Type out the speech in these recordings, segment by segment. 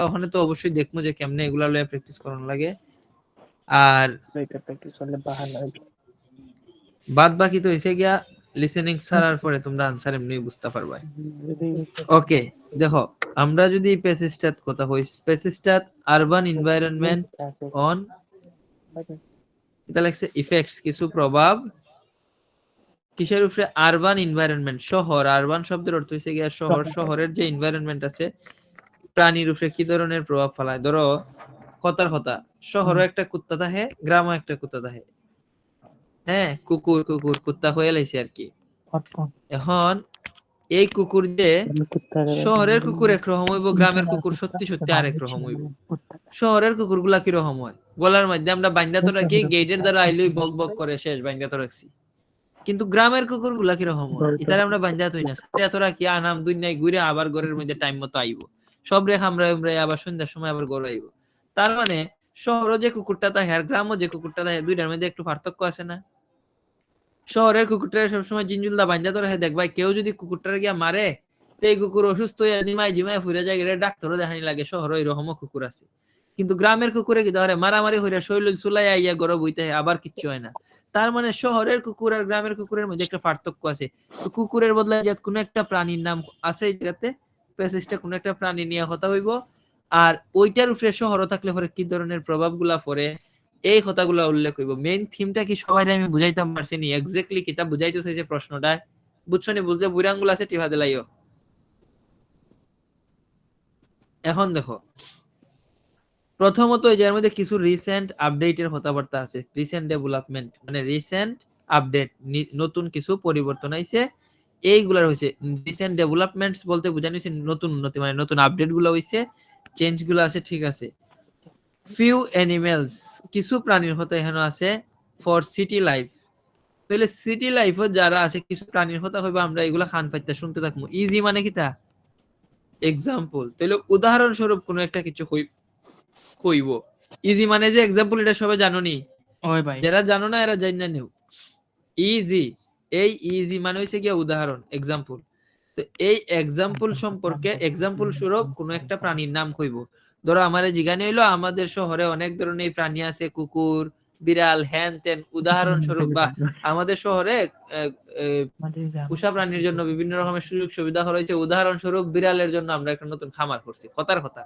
ওখানে তো অবশ্যই দেখবো যে কেমনে এগুলা লয়ে প্র্যাকটিস করানো লাগে। আর বাদ বাকি তো হইছে গিয়া লিসেনিং ছাড়ার পরে তোমরা আনসার এমনি বুঝতে পারবা। ওকে, দেখো আমরা যদি পেসিস্টাত কথা কই, পেসিস্টাত আরবান এনভায়রনমেন্ট অন এটা লেখছে ইফেক্টস, কিছু প্রভাব কিসের উপরে? আরবান এনভায়রনমেন্ট, শহর। আরবান শব্দের অর্থ হইছে গিয়া শহর। শহরের যে এনভায়রনমেন্ট আছে প্রাণীর উপরে কি ধরনের প্রভাব ফেলায়। ধরো কথার কথা, শহরে একটা কুত্তা থাকে, গ্রামে একটা কুত্তা থাকে। হ্যাঁ, কুকুর কুকুর কুত্তা হয়ে লাইছে আর কি। এখন এই কুকুর যে শহরের কুকুর একরকম হইব, গ্রামের কুকুর সত্যি সত্যি আরেক রকম হইব। শহরের কুকুর গুলা কিরকম হয়? গলার মধ্যে আমরা বাইন্দা তো রাখি, গেটের দ্বারা আইলেই বক বক করে, শেষ, বাইন্দা তো রাখছি। কিন্তু গ্রামের কুকুর গুলা কিরকম হয়? ইতারে আমরা বাইন্দা তুই না, এতরা কি আনাম দুই ঘুরে আবার ঘরের মধ্যে টাইম মতো আইব, সব রেখা আমরা আবার সন্ধ্যার সময় আবার ঘরে আইব। তার মানে শহরে যে কুকুরটা থাকে আর গ্রামও যে কুকুরটা থাকে, দুইটার মধ্যে একটু পার্থক্য আছে না? শহরের কুকুরটা সবসময় জিঞ্জুলদা বাইন্দা তো রেখে দেখবাই, কেউ যদি কুকুরটারে গিয়া মারে, এই কুকুর অসুস্থ হয়ে জিমাই জিমাই ফুরে যায়, এটা ডাক্তারও দেখানি লাগে। শহরে এরকমও কুকুর আছে। কিন্তু গ্রামের কুকুরে কি ধরে মারামারি হইয়া শৈল চুলাই আইয়া গরব হইতে আবার কিচ্ছু হয় না। তার মানে শহরের কুকুর আর গ্রামের কুকুরের মধ্যে একটা পার্থক্য আছে। তো কুকুরের বদলে যে কোনো একটা প্রাণীর নাম আছে এই জায়গাতে, প্যাসেজটা কোনো একটা প্রাণী নিয়ে কথা হইব, আর ওইটার উপরে শহরও থাকলে পরে কি ধরনের প্রভাব গুলা পড়ে এই কথাগুলো উল্লেখ হইব। মেইন থিমটা কি সবাই আমি বুঝাইতাম পারছি নি? এক্স্যাক্টলি কিতাব বুঝাইতেছে যে প্রশ্নটা বুঝছো নি? বুঝলে বুড়াঙ্গুল আছে টিভা দিলাইও। এখন দেখো, প্রথমত এর মধ্যে কিছু রিসেন্ট আপডেটের কথাবার্তা আছে। রিসেন্ট ডেভেলপমেন্ট মানে রিসেন্ট আপডেট, নতুন কিছু পরিবর্তন আইছে, এইগুলার হইছে রিসেন্ট ডেভেলপমেন্টস। বলতে বোঝানো হইছে নতুন উন্নতি, মানে নতুন আপডেট গুলো হইছে, চেঞ্জ গুলো আছে, ঠিক আছে। ফিউ অ্যানিমেলস, কিছু প্রাণীর কথা এখানে আছে। ফর সিটি লাইফ, তাহলে সিটি লাইফও যারা আছে কিছু প্রাণীর কথা হইবা, আমরা এগুলা খান পাইতে শুনতে থাকবো। ইজি মানে কি তা এক্সাম্পল, তাহলে উদাহরণস্বরূপ কোনো একটা কিছু কইব। ইজি মানে যে এক্সাম্পল, এটা সবাই জানো নি? ওই ভাই যারা জানো না এরা জানি না নিও। ইজি, এই ইজি মানে হইছে কি উদাহরণ, এক্সাম্পল। তো এই এক্সাম্পল সম্পর্কে, এক্সাম্পল স্বরূপ কোনো একটা প্রাণীর নাম কইব। ধরো আমারে জিজ্ঞাসা হইলো আমাদের শহরে অনেক ধরনের প্রাণী আছে, কুকুর, বিড়াল, হ্যান ত্যান, উদাহরণস্বরূপ। বা আমাদের শহরে পোষা প্রাণীর জন্য বিভিন্ন রকমের সুযোগ সুবিধা রয়েছে, উদাহরণস্বরূপ বিড়ালের জন্য আমরা একটা নতুন খামার করছি, কথার কথা।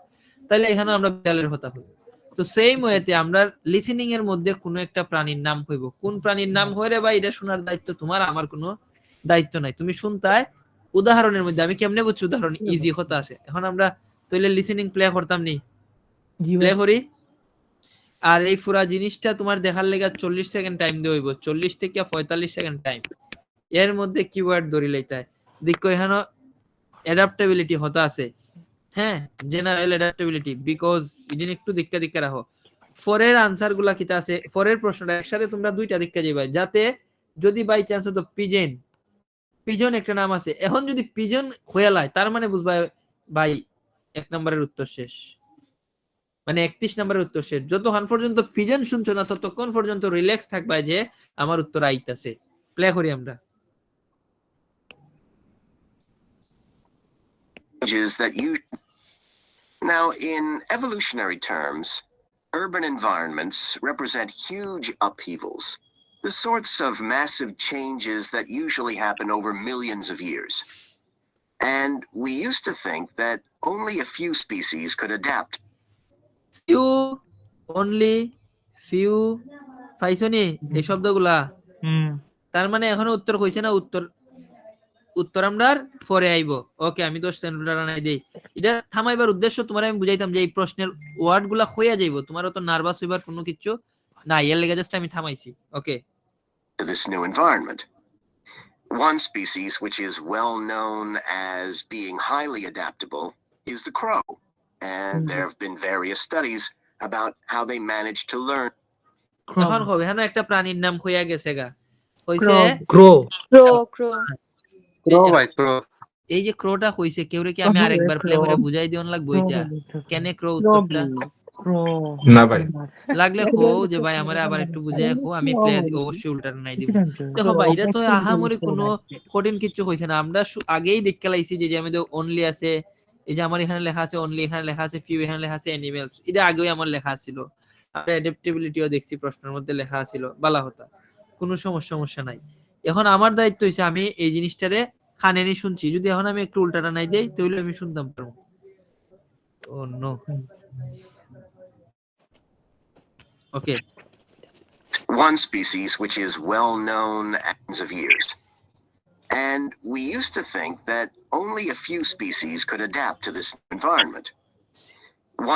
তাহলে এখানে আমরা বিড়ালের কথা কইব। তো সেম ওয়েতে আমরা লিসেনিং এর মধ্যে কোনো একটা প্রাণীর নাম কইব। কোন প্রাণীর নাম হইরে বা এটা শোনার দায়িত্ব তোমার, আমার কোনো দায়িত্ব নাই। তুমি শুনতাই উদাহরণের মধ্যে, আমি কেমনে বুঝছি উদাহরণ ইজি কথা আছে। এখন আমরা তাহলে লিসেনিং প্লে করতাম নি? প্লে করি। আর এই পুরা জিনিসটা তোমার দেখার লেগে 40 সেকেন্ড টাইম দিয়ে হইব, 40 থেকে 45 সেকেন্ড টাইম। এর মধ্যে কিওয়ার্ড ধরি লইতাই দেখো, এখানে অ্যাডাপ্টেবিলিটি হতা আছে। হ্যাঁ, জেনারেল অ্যাডাপ্টেবিলিটি, বিকজ ইদিন একটু দিক্কা দিক্কা রাখো। ফরের আনসার গুলা কিতা আছে, ফরের প্রশ্নটা একসাথে তোমরা দুইটা দিক্কা যাইবা, যাতে যদি বাই চান্স হতো পিজেন, পিজন একটা নাম আছে, এখন যদি পিজন হয়ে লাই, তার মানে বুঝবা ভাই 1 নম্বরের উত্তর শেষ, মানে 31 নম্বরের উত্তর শেষ। যতক্ষণ পর্যন্ত পিজন শুনছো না ততক্ষণ পর্যন্ত রিল্যাক্স থাকবা যে আমার উত্তর আইতাছে। প্লে করি আমরা। That you now, in evolutionary terms, urban environments represent huge upheavals, the sorts of massive changes that usually happen over millions of years. And we used to think that only a few species could adapt. Few, only, few, পাইছনি এই শব্দগুলা? তার মানে এখনো উত্তর কইছে না, উত্তর আমরা পরে আইব। ওকে, আমি 10 সেকেন্ড রানাই দেই। এটা থামাইবার উদ্দেশ্য তোমার আমি বুঝাইতাম যে এই প্রশ্নের ওয়ার্ড গুলা হইয়া যাইব, তোমার তো নার্ভাস হইবার কোনো কিছু না, এর লেগে জাস্ট আমি থামাইছি। ওকে, this new environment. One species which is well known as being highly adaptable is the crow, and there have been various studies about how they manage to learn. এখন হবে হ্যাঁ, একটা প্রাণীর নাম হইয়া গেছে গা, হইছে ক্রো ভাই ক্রো। এই যে ক্রোটা হইছে, কেউ রে কি আমি আরেকবার প্লে করে বুঝাই দিওন লাগবো এটা কেনে ক্রো উত্তরটা? না ভাই, লাগলে হো যে ভাই আমারে আবার একটু বুঝাই হো, আমি প্লে অবশ্যই উল্টা নাই দিব। দেখো ভাই, এটা তো আহামরি কোনো কঠিন কিছু হইছে না। আমরা আগেই দেখতে লাইছি যে আমাদের অনলি আছে, এই যে আমার এখানে লেখা আছে অনলি, এখানে লেখা আছে ফিউ, এখানে লেখা আছে অ্যানিমেলস, এটা আগেই আমার লেখা ছিল। আমরা অ্যাডাপ্টেবিলিটিও দেখছি প্রশ্নের মধ্যে লেখা ছিল, বালা হতা, কোনো সমস্যা নাই। এখন আমার দায়িত্ব হইছে আমি এই জিনিসটারে খানেনি শুনছি, যদি এখন আমি একটু উল্টাটা নাই দেই তাহলে আমি শুনতাম পারবো। Oh no, okay. One species which is well known as of years. And we used to think that only a few species could adapt to this environment.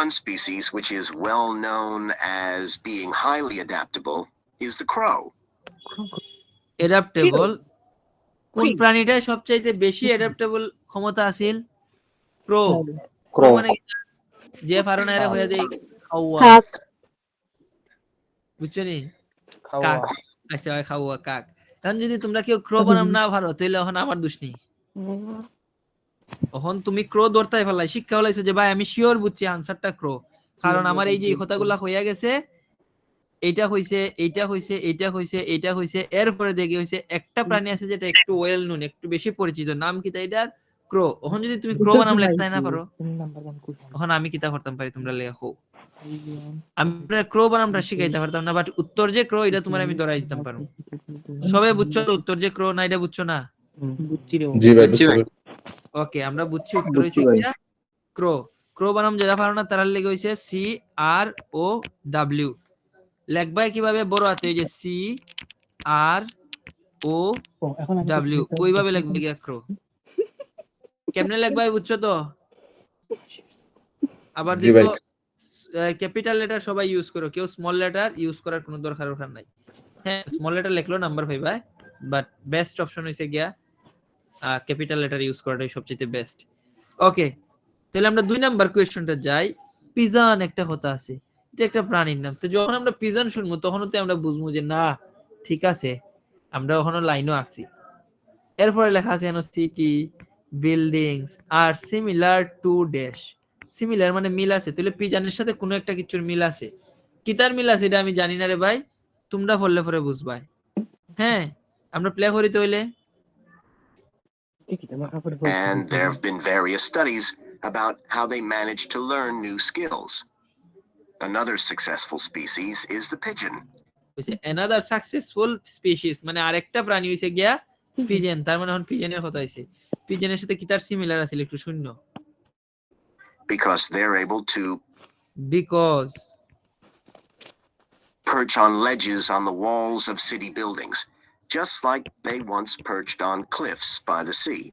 One species which is well known as being highly adaptable is the crow. Adaptable কোন প্রাণীটার সবচাইতে বেশি adaptable ক্ষমতা আছিল? ক্রো। ক্রো মানে যে ফারনা এর হয়ে দেই খাওয়া, কাক বুঝছনি? কাক। আচ্ছা খাওয়া কাক। এখন যদি তোমরা কেউ ক্রো বানাম না পারো তাহলে এখন আমার দোষ নেই। এখন তুমি ক্রো ধরতেই ফেলাই, শিক্ষা হলাইছো যে ভাই আমি শিওর বুঝছি আনসারটা ক্রো, কারণ আমার এই যে কথাগুলা হইয়া গেছে, এইটা হইছে, এইটা হইছে, এইটা হইছে, এইটা হইছে, এরপরে দেখি হইছে একটা প্রাণী আছে যেটা একটু ওয়েল নোন, একটু বেশি পরিচিত, নাম কি এটার? ক্রো। এখন যদি তুমি ক্রো বানাম লিখতাই না পারো, এখন আমি কিতা করতাম পারি তোমরা লেখো, আমরা ক্রো বানামটা শিখাইতে পারতাম না, বাট উত্তর যে ক্রো এটা তোমার আমি ধরাই দিতাম পারো। সবাই বুঝছো উত্তর যে ক্রো না, এটা বুঝছো না? জি ভাই বুঝছি ভাই। ওকে, আমরা বুঝছি উত্তর হইছে এটা ক্রো। ক্রো বানাম যারা পারো না তার লেগে হইছে সি আর ও ডব্লিউ। লেখবাই কিভাবে? বড় হাতে এই যে সি আর ও ডব্লিউ, ওইভাবে লিখবে কি ক্রো। কেমনে লিখবাই বুঝছো তো? আবার জি ভাই। দেখো ক্যাপিটাল লেটার সবাই ইউজ করো, কেউ স্মল লেটার ইউজ করার কোনো দরকার নাই। হ্যাঁ স্মল লেটার লিখলো নাম্বার পাইবা, বাট বেস্ট অপশন হইছে গিয়া ক্যাপিটাল লেটার ইউজ করাটাই সবচেয়ে বেস্ট। ওকে, তাহলে আমরা 2 নাম্বার কোশ্চেনটা যাই। পিজন একটা কথা আছে, এটা একটা প্রাণীর নাম। তো যখন আমরা পিজন শুনবো তখন তো আমরা বুঝবো যে না ঠিক আছে, আমরা ওখানে লাইনও আছি। এরপরে লেখা আছে সিটি বিল্ডিংস আর সিমিলার টু ড্যাশ। সিমিলার মানে মিল আছে, তাহলে পিজনের সাথে কোনো একটা কিছুর মিল আছে। কি তার মিল আছে এটা আমি জানি না রে ভাই, তোমরা বললে পরে বুঝবাই। হ্যাঁ আমরা প্লে করি তাহলে। And there have been various studies about how they manage to learn new skills. Another successful species is the pigeon. Another successful species মানে আরেকটা প্রাণী হইছে গিয়া পিজন। তার মানে এখন পিজনের কথা হইছে, পিজনের সাথে কি তার সিমিলার আছে একটু শূন্য? Because they're able to perch on ledges on the walls of city buildings, just like they once perched on cliffs by the sea.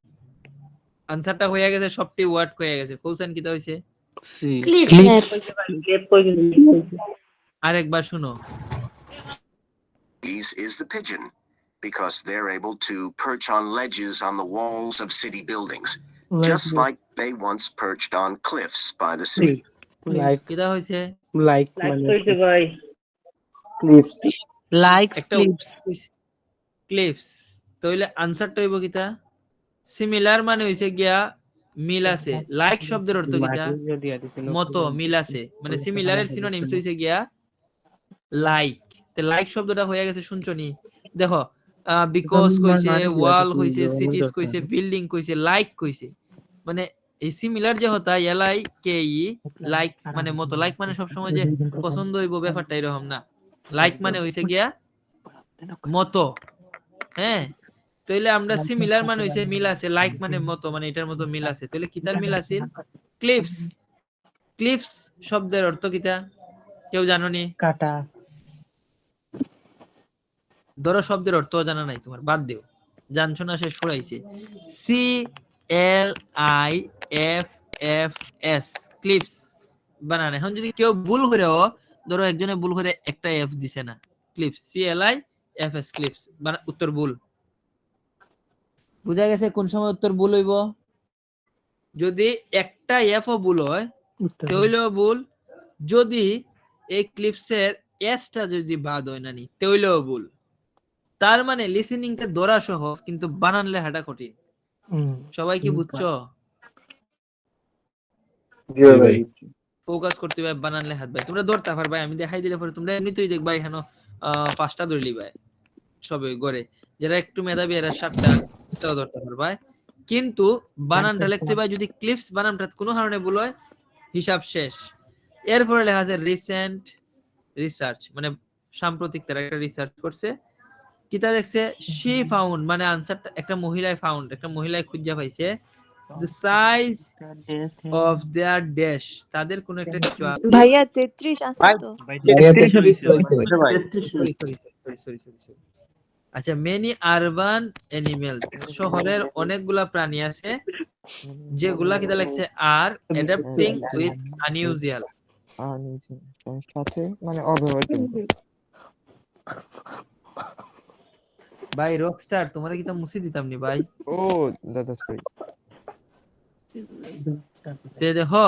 আনসারটা হয়ে গেছে, সবটি ওয়ার্ড হয়ে গেছে। ফুলসেন কিটা হইছে? আরেকবার শুনো। Is the pigeon, because they're able to perch on ledges on the walls of city buildings, just like they once perched on cliffs by the sea. কিটা হইছে? ক্লিফস। তাহলে আনসারটা হইব কিটা? সিমিলার মানে হইছে গিয়া মিল আছে। লাইক শব্দের অর্থ কিটা? মতো, মিল আছে। মানে সিমিলারের সিনোনিমস হইছে গিয়া লাইক। তে লাইক শব্দটা হয়ে গেছে শুনছনি? দেখো বিকজ কইছে, ওয়াল কইছে, সিটিজ কইছে, বিল্ডিং কইছে, লাইক কইছে। মানে এই সিমিলার যে হতা এলাই কে ই, লাইক মানে মতো। লাইক মানে সব সময় যে পছন্দ হইব ব্যাপারটা এরকম না। লাইক মানে হইছে গিয়া মতো। হ্যাঁ তাইলে আমরা সিমিলার মানে হইছে মিল আছে, লাইক মানে মতো, মানে এটার মতো মিল আছে। তাহলে কিতার মিল আছে? ক্লিফস। ক্লিফস শব্দের অর্থ কিটা কেউ জানোনি? কাটা। ধরো শব্দের অর্থ জানা নাই তোমার, বাদ দিও, জানছো না শেষ পড়াইছে। C L I F F S, cliffs বানান। এখন যদি কেউ ভুল করেও, ধরো একজনে ভুল করে একটা এফ দিছে না, cliffs, C L I F S, cliffs, উত্তর ভুল। বুঝা গেছে কোন সময় উত্তর ভুল হইব? যদি একটা এফ ও ভুল হয় তাহলেও ভুল, যদি এই ক্লিপসের এসটা যদি বাদ হয় না নি তাহলেও ভুল। তার মানে লিসেনিংটা ধরা সহজ কিন্তু বানান লেখাটা কঠিন। সবাই কি বুঝছো? ফোকাস করতে হবে বানান লেখাত ভাই, তোমরা ধরতে পারবে। আমি দেখাই দিলে পরে তোমরা এমনিতেই দেখবা এখানে 5টা ধরলি ভাই সবে গড়ে। যারা একটু মেধাবী এরা 7টা ধরতে পারবে। কিন্তু বানানটা লিখতে ভাই যদি ক্লিপস বানানটা কোনো কারণে ভুল হয় হিসাব শেষ। এরপরে লেখা আছে রিসেন্ট রিসার্চ, মানে সাম্প্রতিক তারা একটা রিসার্চ করছে, কিতা দেখছে শি ফাউন্ড, মানে আনসারটা একটা মহিলায় ফাউন্ড, একটা মহিলায় খুঁজে পাইছে the size of their dash, তাদের কোন একটা কিছু আছে। ভাইয়া 33 আছে তো। আচ্ছা, মেনি আরবান অ্যানিমেলস, শহরের অনেকগুলা প্রাণী আছে যেগুলা কিতা লাগছে আর অ্যাডাপ্টিং উইথ আনইউজুয়াল, সাথে মানে অব্যবহারযোগ্য। ভাই রকস্টার তোমারে কিতা মুছি দিতাম নি ভাই। ও দাদা সরি। তে দেখো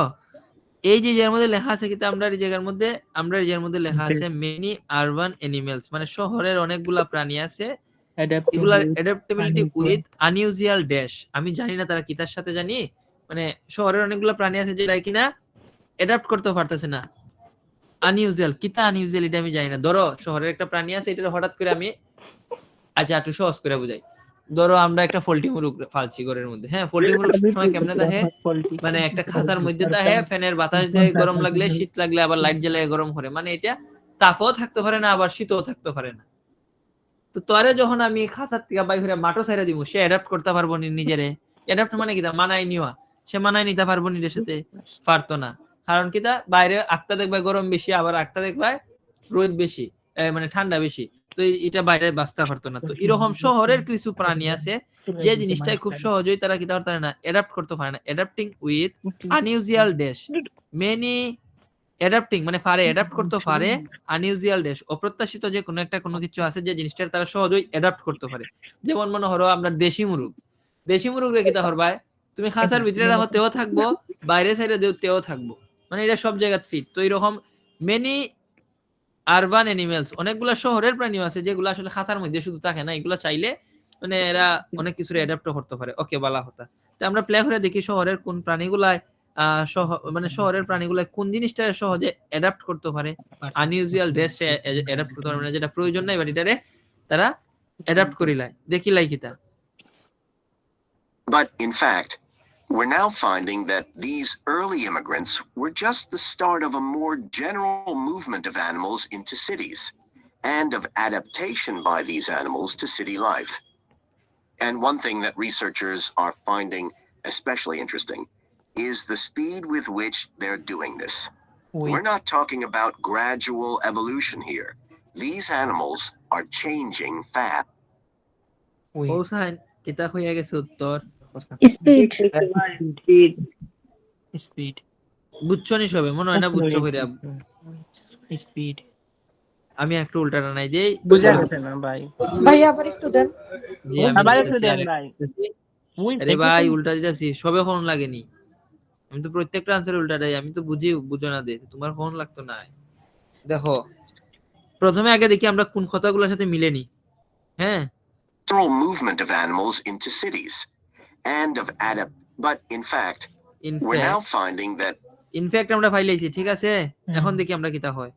এই যে যার মধ্যে লেখা আছে কিতা আমরা এই জায়গার মধ্যে লেখা আছে মেনি আরবান অ্যানিমেলস, মানে শহরের অনেকগুলা প্রাণী আছে এগুলার অ্যাডাপ্টেবিলিটি উইথ আনইউজুয়াল ড্যাশ। আমি জানি না তারা কিতার সাথে জানি, মানে শহরের অনেকগুলা প্রাণী আছে যেটা কিনা অ্যাডাপ্ট করতে পারতেছে না। আনইউজুয়াল কিতা আনইউজুয়াল এটা আমি জানি না। ধরো শহরের একটা প্রাণী আছে, এটা হঠাৎ করে আমি, আচ্ছা একটু সহজ করে বুঝাই। ধরো আমরা একটা পোল্ট্রি মুরগ ফালছি ঘরের মধ্যে, হ্যাঁ পোল্ট্রি মুরগ সবসময় কেমনে থাকে, মানে একটা খাঁচার মধ্যে থাকে, ফ্যানের বাতাস দিয়ে গরম লাগলে শীত লাগলে আবার লাইট জ্বালিয়ে গরম করে, মানে এটা তাপও থাকতে পারে না আবার শীতও থাকতে পারে না। তো তোরে যখন আমি খাঁচার থেকে বাইরে মাঠও ছাইরা দিব, সে অ্যাডাপ্ট করতে পারবো নি নিজেরে। অ্যাডাপ্ট মানে কিতা মানায় নিওয়া, সে মানায় নিতে পারবো নিজের সাথে, পারতো না। কারণ কিতা বাইরে আক্তা দেখবা গরম বেশি, আবার আক্তা দেখবা রোদ বেশি, মানে ঠান্ডা বেশি, তো এটা বাইরে বাঁচতে পারতো না। তো এরকম শহরের কিছু প্রাণী আছে যে জিনিসটাই খুব সহজেই তারা কিতা পারে না, অ্যাডাপ্ট করতে পারে না। Adapting with unusual dash, many adapting মানে পারে, অ্যাডাপ্ট করতে পারে, আনইউজুয়াল ড্যাশ অপ্রত্যাশিত যে কোনো একটা কোনো কিছু আছে যে জিনিসটা তারা সহজেই অ্যাডাপ্ট করতে পারে। যেমন মনে হলো আমরা দেশি মুরগ রেখে তাহর ভাই তুমি খাঁচার ভিতরে রাখো তেও থাকবো, বাইরে সাইডে তেও থাকবো, মানে এটা সব জায়গায় ফিট। তো এরকম মেনি আরবান অ্যানিমেলস, অনেকগুলা শহরের প্রাণী আছে যেগুলো আসলে খাঁচার মধ্যে শুধু থাকে না, এগুলো চাইলে মানে এরা অনেক কিছু অ্যাডাপ্ট করতে পারে। ওকে বালা কথা। তো আমরা প্লে করে দেখি শহরের কোন প্রাণীগুলাই মানে শহরের প্রাণীগুলা কোন জিনিসটা সহজে অ্যাডাপ্ট করতে পারে, আনইউজুয়াল ড্রেস অ্যাডাপ্ট করতে পারে না, যেটা প্রয়োজন নাই বাট এটারে তারা অ্যাডাপ্ট করিলাই দেখিলাই কিতা। But in fact, we're now finding that these early immigrants were just the start of a more general movement of animals into cities and of adaptation by these animals to city life. And one thing that researchers are finding especially interesting is the speed with which they're doing this. We're not talking about gradual evolution here. These animals are changing fast. Ocean কিতা হইয়া গেছে উত্তর speed. Speed বুঝছো নি সবে, মনে হয় না বুঝছো হইরা। স্পিড আমি একটু উল্টাটা নাই দেই, বুঝা গেছে না ভাই। ভাই আবার একটু দেন। জি আমি আবার একটু দিতেছি, দেন আরেকটু ভাই। দিতেছি। আরে ভাই উল্টা দিতেছি, সবে কোন লাগেনি, আমি তো প্রত্যেকটা আনসার উল্টা দেই, আমি তো বুঝো না দে, তোমার কোন লাগতো না। দেখো প্রথমে আগে দেখি আমরা কোন কথাগুলোর সাথে মিলেনি। হ্যাঁ, Movement of animals into cities and of but in fact, we're now finding that in fact আমরা ফাইলাইছি, ঠিক আছে। এখন দেখি আমরা কিতা হয়।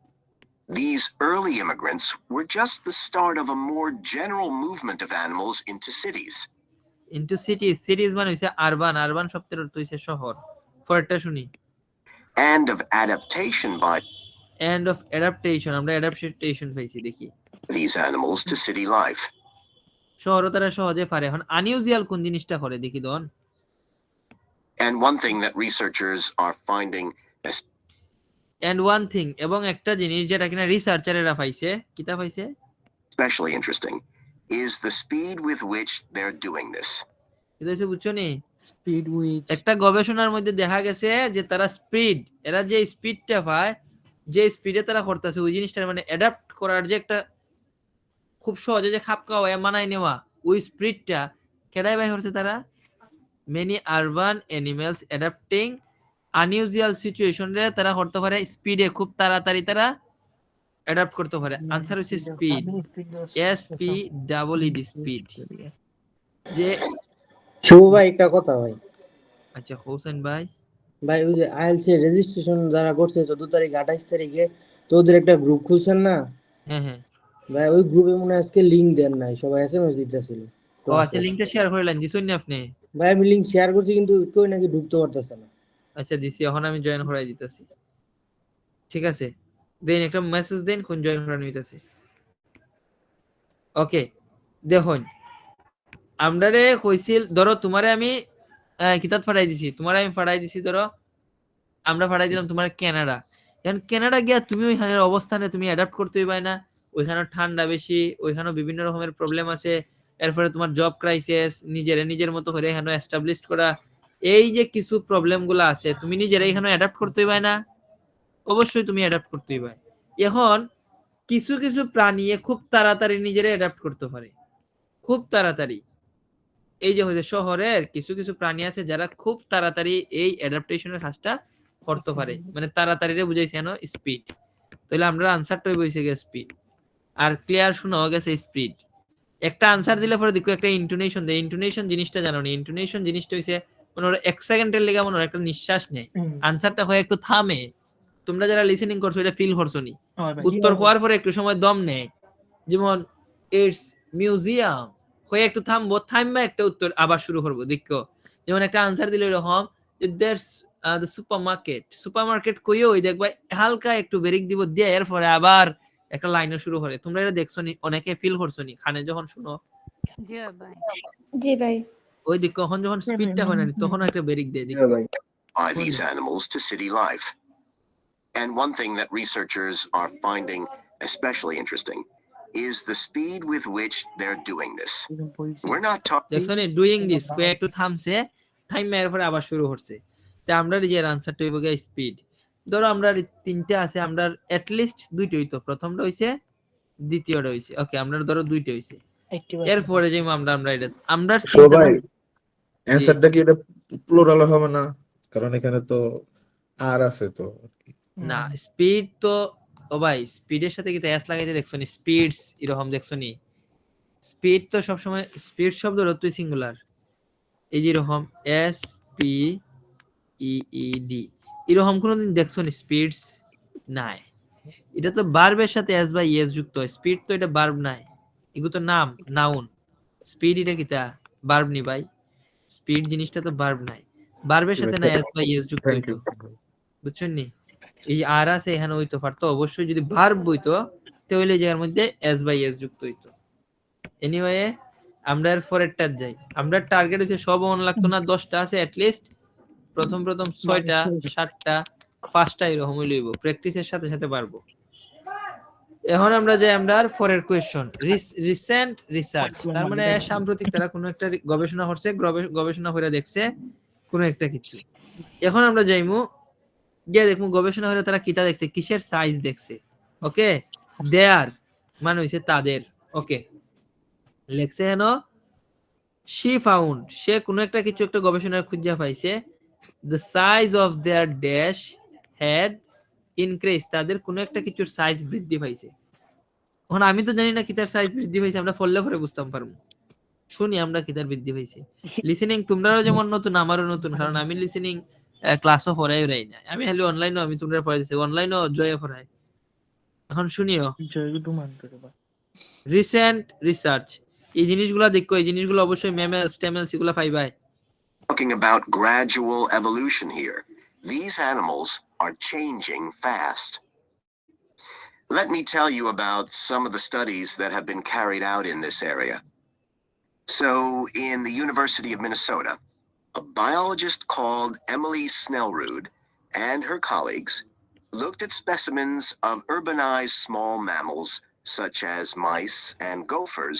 these early immigrants were just the start of a more general movement of animals into cities. Into cities মানে হইছে আরবান শব্দের অর্থ হইছে শহর। পরেরটা শুনি। And of adaptation by আমরা অ্যাডাপ্টেশন পাইছি দেখি। these animals to city life. শহর তারা সহজে পারে। এখন আনইউজুয়াল কোন জিনিসটা করে দেখি দন। And one thing that researchers are finding এবং একটা জিনিস যেটা কিনা রিসার্চারেরা পাইছে, কিতা পাইছে, especially interesting is the speed with which they're doing this. এটা হচ্ছে বুঝছো নি, স্পিড উইচ একটা গবেষণার মধ্যে দেখা গেছে যে তারা এরা যে স্পিডটা পায়, যে স্পিডে তারা করতেছে ওই জিনিসটা মানে অ্যাডাপ্ট করার যে একটা খুব সহজে যে খাপ খাওয়া মানায় নেওয়া ওই স্পিডটা কেডাই বাই করছে তারা। Many urban animals adapting unusual সিচুয়েশনে তারা করতে পারে স্পিডে, খুব তাড়াতাড়ি তারা অ্যাডাপ্ট করতে পারে। আনসার হচ্ছে স্পিড, SPEED স্পিড। যে শুভ ভাই একটা কথা ভাই। আচ্ছা হোসেন ভাই, ওই যে আইএলস এর রেজিস্ট্রেশন যারা করছে 14 তারিখ 28 তারিখে, তো ওদের একটা গ্রুপ খুলছেন না হ্যাঁ ভাই, ওই গ্রুপে মনে হয় আজকে লিংক দেন নাই, সবাই এসএমএস দিতেছিল। একটু ও আছে। আচ্ছা, লিংকটা শেয়ার করলেন, দিছেন নি আপনি? ভাই আমি লিংক শেয়ার করছি কিন্তু কেউ নাকি ঢুকতে পারতেছে না। আচ্ছা দিছি, এখন আমি জয়েন করাই দিতেছি। ঠিক আছে, দেন একটা মেসেজ দেন কোন জয়েন করানো হইতাছে। ওকে, দেখুন আমরারে কইছিল, ধরো তোমারে আমি কিতাব ফাড়াই দিছি, তোমারে আমি ফাড়াই দিছি, ধরো আমরা ফাড়াই দিলাম তোমার কানাডা। এখন কানাডা গিয়া তুমি ওইখানের অবস্থানে তুমি অ্যাডাপ্ট করতে হইবাই না, ওইখানে ঠান্ডা বেশি, ওইখানে বিভিন্ন রকমের প্রবলেম আছে, এরপরে তোমার জব ক্রাইসিস, নিজের মতো করে এখানে এস্টাবলিশ করা, এই যে কিছু প্রবলেম গুলো আছে, তুমি নিজেরা এখানে অ্যাডাপ্ট করতে হইবাই না, অবশ্যই তুমি অ্যাডাপ্ট করতে হইবাই। এখন কিছু কিছু প্রাণী খুব তাড়াতাড়ি নিজেরা অ্যাডাপ্ট করতে পারে, খুব তাড়াতাড়ি। এই যে হচ্ছে শহরের কিছু কিছু প্রাণী আছে যারা খুব তাড়াতাড়ি এই অ্যাডাপ্টেশনের কাজটা করতে পারে, মানে তাড়াতাড়ি বুঝাইছে কেন স্পিড। তাহলে আমরা আনসারটা হইছে গিয়ে স্পিড। আর ক্লিয়ার শোনা গেছে স্পিড। একটা আনসার দিলে পরে দেখো একটা ইন্টোনেশন দেয়, ইন্টোনেশন জিনিসটা জানো নি? ইন্টোনেশন জিনিসটা হইছে মনে হয় 1 সেকেন্ডের লেগে মনে হয় একটা নিঃশ্বাস নেয়, আনসারটা হয় একটু থামে। তোমরা যারা লিসেনিং করছো এটা ফিল করছো নি? উত্তর হওয়ার পরে একটু সময় দম নেয়, যেমন ইটস মিউজিয়াম হয়ে একটু থামবো, থামবা একটা উত্তর আবার শুরু করবো। দেখো যেমন একটা আনসার দিলে এরকম দেয়ারস দ্য সুপারমার্কেট কইও ওই দেখবা হালকা একটু ব্রেক দিব, দিয়ে এরপরে আবার একটা লাইনও শুরু করে। তোমরা এটা দেখছো নি? অনেকে ফিল করছো নি খানে যখন শুনো? জি ভাই। ওই দেখো এখন যখন স্পিডটা হয় না তখন একটা ব্রেক দেয়, দেখো By these animals to city life. And one thing that researchers are finding especially interesting is the speed with which they're doing this. We're not talking দেখছো নি ডুইং দিস কয়ে একটু থামছে, থাইমে এরপরে আবার শুরু করছে। তা আমরা যে আনসারটা হইব গিয়ে স্পিড। ধরো আমরা তিনটা আছে, আমরা এট লিস্ট দুইটা হইতো, প্রথমটা হইছে, দ্বিতীয়টা হইছে। ওকে, আমরা ধরো দুইটা হইছে, এরপরে যে আমরা এটা আমরা সবাই অ্যানসারটা কি এটা প্লুরাল হবে না? কারণ এখানে তো আর আছে তো। না স্পিড তো, ও ভাই স্পিডের সাথে কি এস লাগাইতে দেখছো নি? স্পিডস এরকম দেখছো নি? স্পিড তো সবসময় স্পিড শব্দ রতুই সিঙ্গুলার, এই যে এরকম S P E E D, এরকম কোনোদিন দেখছো নি স্পিডস? নাই, এটা তো বার্বের সাথে এস বা ইএস যুক্ত হয়। স্পিড তো এটা বার্ব নাই, এগুলো তো নাম, নাউন। স্পিড এটা কিতা বার্ব নি ভাই, স্পিড জিনিসটা তো বার্ব নাই, বার্বের সাথে না এস বা ইএস যুক্ত হইতো, বুঝছেন নি? এই আর আছে এখানে হইতো পারতো, অবশ্যই যদি ভার্ব হইতো তাহলে জায়গার মধ্যে এস বাই এস যুক্ত হইতো। এনিওয়ে আমরা এর পরেরটা যাই। আমরা টার্গেট হইছে সব অন লাগতো না, 10টা আছে এট লিস্ট, প্রথম 6টা 7টা 5টা এরকম লইব, প্র্যাকটিসের সাথে সাথে পারবো। এখন আমরা যাই আমরা পরের কোয়েশ্চন, রিসেন্ট রিসার্চ, তার মানে সাম্প্রতিক তারা কোনো একটা গবেষণা করছে, গবেষণা করে দেখছে কোনো একটা কিছু। এখন আমরা যাইমু গিয়ে দেখবো গবেষণা করে তারা কিটা দেখছে, কিসের সাইজ দেখছে। ওকে, দেয়ার মানে হইছে তাদের। ওকে, লেখছে হেন শি ফাউন্ড, সে কোনো একটা কিছু একটা গবেষণার খুঁজে পাইছে, the size of there dash had increase, তাদের কোনো একটা কিছুর সাইজ বৃদ্ধি পাইছে। এখন আমি তো জানি না কিতার সাইজ বৃদ্ধি পাইছে, আমরা ফললে পরে বুঝতাম পারবো। শুনি আমরা কিতার বৃদ্ধি পাইছে। লিসেনিং তোমরাও যেমন নতুন, আমারও নতুন, কারণ আমি লিসেনিং ক্লাসও পড়াই রাই না, আমি খালি অনলাইনও আমি তোমরা পড়াই দিছি, অনলাইনও জয়ে পড়াই। এখন শুনিও রিসেন্ট রিসার্চ, এই জিনিসগুলা দেখো, এই জিনিসগুলো অবশ্যই ম্যামেলস টেমেলস এগুলা পাইবাই। talking about gradual evolution here. These animals are changing fast. Let me tell you about some of the studies that have been carried out in this area. So, in the University of Minnesota, a biologist called Emily Snellrud and her colleagues looked at specimens of urbanized small mammals such as mice and gophers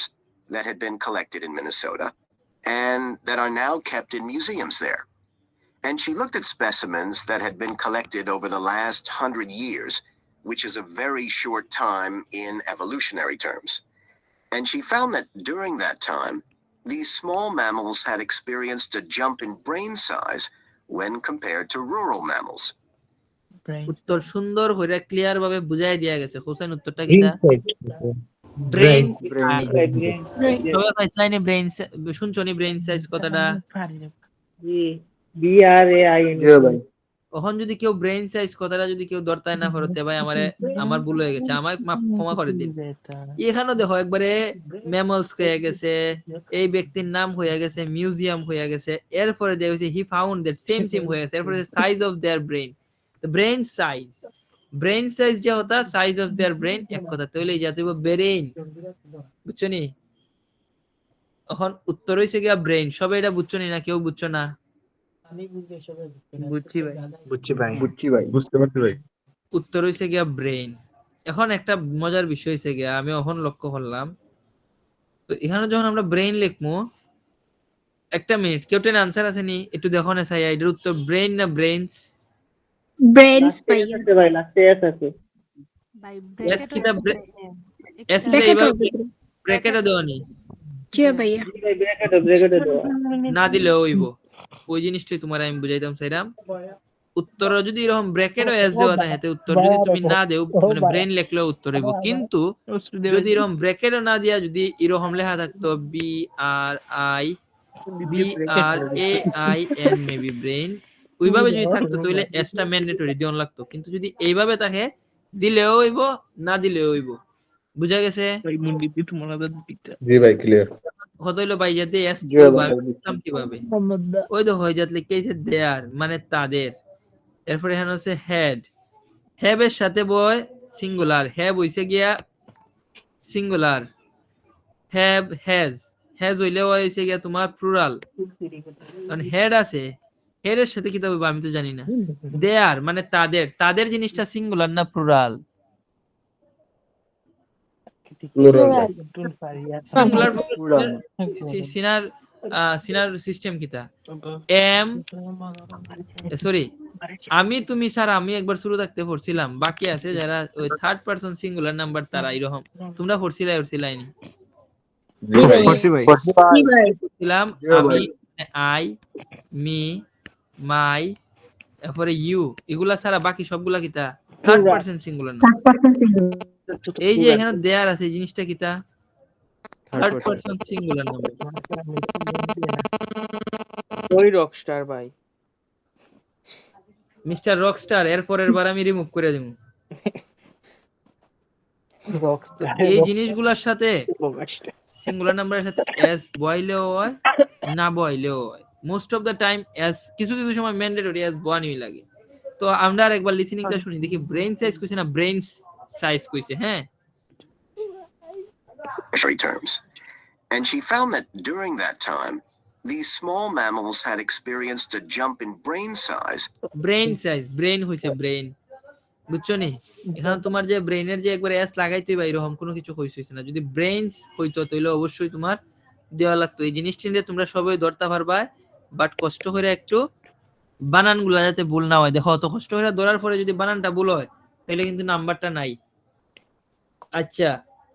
that had been collected in Minnesota and that are now kept in museums there. And she looked at specimens that had been collected over the last 100 years, which is a very short time in evolutionary terms. And she found that during that time, these small mammals had experienced a jump in brain size when compared to rural mammals. উত্তর সুন্দর হইরা clear ভাবে বুঝাই দেয়া গেছে। হোসেন উত্তরটা কিটা? Brain সবাই পাইছাইনি ব্রেইন, শুনছনি ব্রেইন সাইজ কথাটা? জি B R A I N. ভাই এখন যদি কেউ ব্রেইন সাইজ কথাটা যদি কেউ ধরতায় না পারতে ভাই আমার ভুল হয়ে গেছে, আমার ক্ষমা করে দিন। এখানেও দেখো একবারে ম্যামলস হয়ে গেছে, এই ব্যক্তির নাম হয়ে গেছে, মিউজিয়াম হয়ে গেছে, এরপরে দেখা গেছে হি ফাউন্ড দ্যাট সেম হয়ে গেছে, এরপরে size of their brain, brain size যে হতা সাইজ অফ দেয়ার ব্রেইন এক কথা তাহলে এই জাতীয় ব্রেইন, বুঝছো নি? এখন উত্তর হইছে গিয়া ব্রেইন। সবাই এটা বুঝছো নি না কেউ বুঝছো না? বুঝছি ভাই। বুঝতে পারছি ভাই। উত্তর হইছে গিয়া ব্রেইন। এখন একটা মজার বিষয় হইছে গিয়া আমি এখন লক্ষ্য করলাম, তো এখানে যখন আমরা ব্রেইন লিখবো, একটা মিনিট, কেউ টেন আনসার আছে নি একটু দেখো না সাই, এটার উত্তর ব্রেইন না ব্রেইনস? ব্রেইনস ভাইয়া। ভাই লাস্টে এস আছে। ভাই এস ব্র্যাকেট কিটা এস কিটা ব্র্যাকেট এইভাবে হবে। ব্র্যাকেটে দেওয়া নি, জি ভাইয়া। ব্র্যাকেটে দাও। না দিলেও হইব। ওই জিনিসটাই তোমার আমি বুঝাইতাম চাইলাম। উত্তর যদি এরকম ব্র্যাকেট ও এস দেওয়া থাকে তে উত্তর যদি তুমি না দেও মানে ব্রেইন লিখলেও উত্তর হইব, কিন্তু যদি এরকম ব্র্যাকেট ও না দিয়া যদি এরকম লেখা থাকতো B R A I N maybe brain, ওইভাবে যদি থাকতো তাহলে এসটা ম্যান্ডেটরি দিয়ন লাগতো, কিন্তু যদি এইভাবে থাকে দিলেও হইব না দিলেও হইব। বুঝা গেছে? জি ভাই ক্লিয়ার। কত হইলো ভাই যাতে এস কিভাবে ওই তো হয়ে যাতে লিখেছে দেয়ার মানে তাদের, এরপর এখানে হচ্ছে হেড, হ্যাবের সাথে বয় সিঙ্গুলার, হ্যাব হইছে গিয়া সিঙ্গুলার, হ্যাব হ্যাজ হইলে হইছে গিয়া তোমার প্লুরাল, কারণ হেড আছে, হেডের সাথে কি তবে আমি তো জানি না। দেয়ার মানে তাদের জিনিসটা সিঙ্গুলার না প্লুরাল? প্লুরাল। সিঙ্গুলার সিনার সিস্টেম কিতা এম সরি আমি তুমি স্যার আমি একবার শুরু থাকতে পড়ছিলাম, বাকি আছে যারা ওই থার্ড পারসন সিঙ্গুলার নাম্বার তারা এরকম তোমরা পড়ছিলাইনি? জি ভাই। পড়ছিলাম আমি, আই, মি, মাই, তারপরে ইউ, এগুলা ছাড়া বাকি সবগুলা কিতা থার্ড পারসন সিঙ্গুলার নাম্বার। এই যে এখানে দেয়ার আছে এই জিনিসটা কিতা থার্ড পারসন সিঙ্গুলার নাম্বার। ওই রকস্টার ভাই। মিস্টার রকস্টার এর পরের বার আমি রিমুভ করে দেব। তো এই জিনিসগুলোর সাথে সিঙ্গুলার নাম্বারের সাথে এস বয়লেও হয় না বয়লেও হয়, most of the time S, কিছু কিছু সময় ম্যান্ডেটরি এস বয়ানই লাগে। তো আমরা আরেকবার লিসেনিংটা শুনি দেখি, ব্রেইন সাইজ কইছে না ব্রেইন সাইজ কইছে? হ্যাঁ, terms. And she found that during that time, these small mammals had experienced a jump in brain size. Brain size, brain হইছে ব্রেইন, বুঝছো নি? এখানে তোমার যে ব্রেইনের যে একবার এস লাগাইতে বা এরকম কোনো কিছু হইছে না, যদি ব্রেইনস হইতো তাহলে অবশ্যই তোমার দেওয়া লাগতো। এই জিনিসটি নিয়ে তোমরা সবাই ধরতে পারবা, বাট কষ্ট করে একটু বানানগুলা যাতে ভুল না হয়। দেখো অত কষ্ট করে ধরার পরে যদি বানানটা ভুল হয় তাহলে কিন্তু নাম্বারটা নাই। আচ্ছা,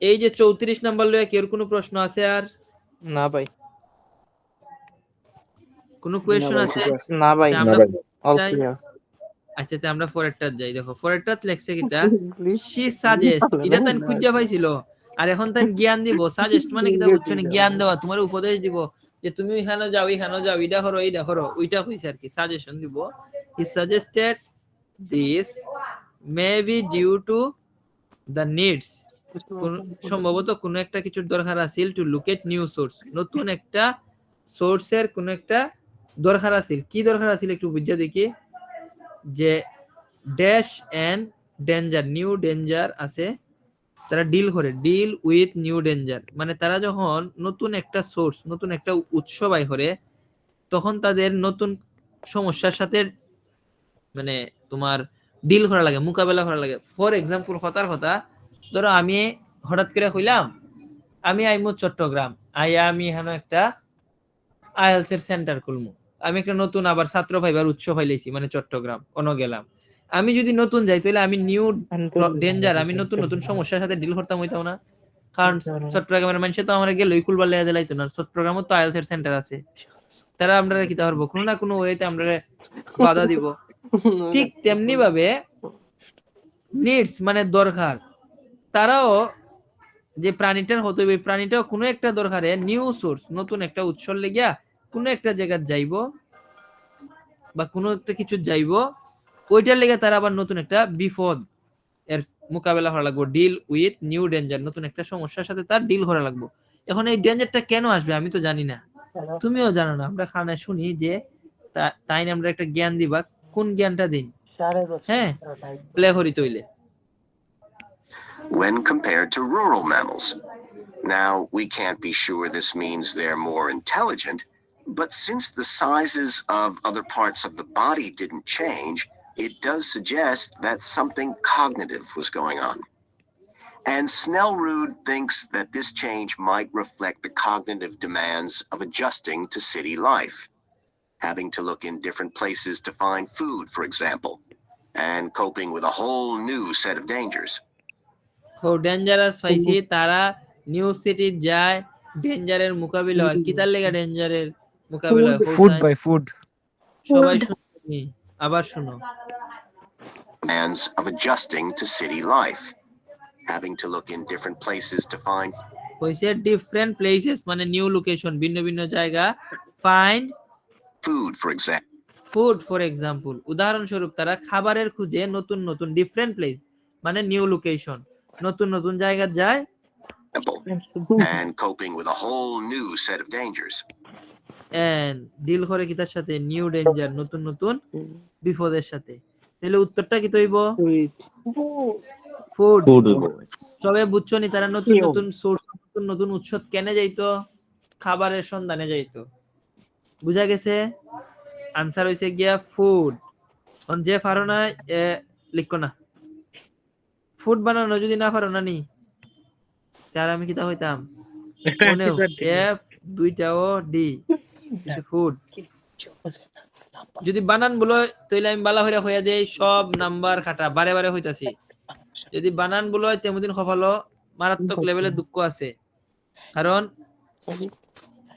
এই যে 34 নাম্বার লয়ে কি এর কোনো প্রশ্ন আছে? আর না ভাই, কোনো কোয়েশ্চন আছে? না ভাই, আমরা অল যাই। ক্লিয়ার। আচ্ছা তে আমরা পরেরটা যাই। দেখো পরেরটা লেখছে কিটা শি সাজেস্ট, এটা তাই খুঁজে পাইছিল আর এখন তাই জ্ঞান দিব। সাজেস্ট মানে কিটা বুঝছো না? জ্ঞান দেওয়া, তোমার উপদেশ দিব যে তুমি এখানে যাও এটা করো এইটা করো, ওইটা কইছে আর কি, সাজেশন দিব। He suggested this may be due to the needs, সম্ভবত কোনো একটা কিছুর দরকার আছিল, to look at new source, নতুন একটা সোর্সের কোনো একটা দরকার আছিল। কি দরকার আছিল একটু বুঝা দেখি, যে dash and danger, new danger আছে, তারা ডিল উইথ নিউ ডেঞ্জার, মানে তারা যখন নতুন একটা সোর্স নতুন একটা উৎস বাই করে তখন তাদের নতুন সমস্যার সাথে মানে তোমার ডিল করা লাগে, মোকাবেলা করা লাগে। ফর এক্সাম্পল কথার কথা, ধরো আমি হঠাৎ করে কইলাম আমি আইমু চট্টগ্রাম, আমি এখানে একটা আইএলস এর সেন্টার খুলমু, আমি একটা নতুন আবার ছাত্র পাইবার উৎস পাইলেছি মানে চট্টগ্রাম অন গেলাম। আমি যদি নতুন যাই তাহলে আমি নিউ ডেঞ্জার, আমি নতুন নতুন সমস্যার সাথে ডিল করতাম হইতাম না, কারণ চট্টগ্রামের মানুষে তো আমার গেলে খুলবার লেগে দিলাইতো না, চট্টগ্রামও তো আইএলস এর সেন্টার আছে, তারা আমরা কি পারবো কোনো না কোনো ওয়েতে আমরা বাধা দিব। ঠিক তেমনি ভাবে নিডস মানে দরকার, তারাও যে প্রাণীটার হতে হবে প্রাণীটাও কোনো একটা দরকারে নিউ সোর্স নতুন একটা উৎস লেগিয়া কোনো একটা জায়গা যাইবো বা কোনো একটা কিছু যাইবো, ওইটার লেগে তারা আবার নতুন একটা বিপদ এর মোকাবেলা করা লাগবে, ডিল উইথ নিউ ডেঞ্জার, নতুন একটা সমস্যার সাথে তার ডিল করা লাগবে। এখন এই ডেঞ্জারটা কেন আসবে আমি তো জানি না, তুমিও জানো না, আমরা খানায় শুনি যে তাই আমরা একটা জ্ঞান দিবা, কোন জ্ঞানটা দিন? হ্যাঁ, প্লে করি তৈলে। when compared to rural mammals. Now, we can't be sure this means they're more intelligent, but since the sizes of other parts of the body didn't change, it does suggest that something cognitive was going on. And Snellrud thinks that this change might reflect the cognitive demands of adjusting to city life, having to look in different places to find food, for example, and coping with a whole new set of dangers. ও dangerous পাইছি, তারা new city যায়, ডেঞ্জারের মোকাবিলা হয়। কিতার লেগে ডেঞ্জারের মোকাবিলা হয়? Food by food. সবাই শুনি, আবার শুনো। Demands of adjusting to city life, having to look in different places to find হইছে ডিফারেন্ট প্লেসেস মানে নিউ লোকেশন, ভিন্ন ভিন্ন জায়গা, find food, for example. Food for example, উদাহরণস্বরূপ তারা খাবারের খুঁজে নতুন নতুন ডিফারেন্ট প্লেস মানে নিউ লোকেশন, নতুন নতুন জায়গা যায়, And coping with a whole new set of dangers. And deal করে কিতার সাথে? নিউ ডেঞ্জার, নতুন নতুন বিপদের সাথে। তাহলে উত্তরটা কি হইব? ফুড। সবাই বুঝছো নি? তারা নতুন নতুন সোর্স, নতুন নতুন উৎস কেনে যাইতো? খাবারের সন্ধানে যাইতো। বুঝা গেছে? আনসার হইছে গিয়া ফুড। যে পারো না লিখো না, ফুড বানানো যদি না পারো না নি, তার আমি কিতা হইতাম? এফ দুইটাও ডি, ফুড। যদি বানান বলো তাইলে আমি বালা হইরা হইয়া দেই, সব নাম্বার কাটা, বারে বারে হইতাছি। যদি বানান বলো তেমদিন কপালো মারাত্মক লেভেলে দুঃখ আছে, কারণ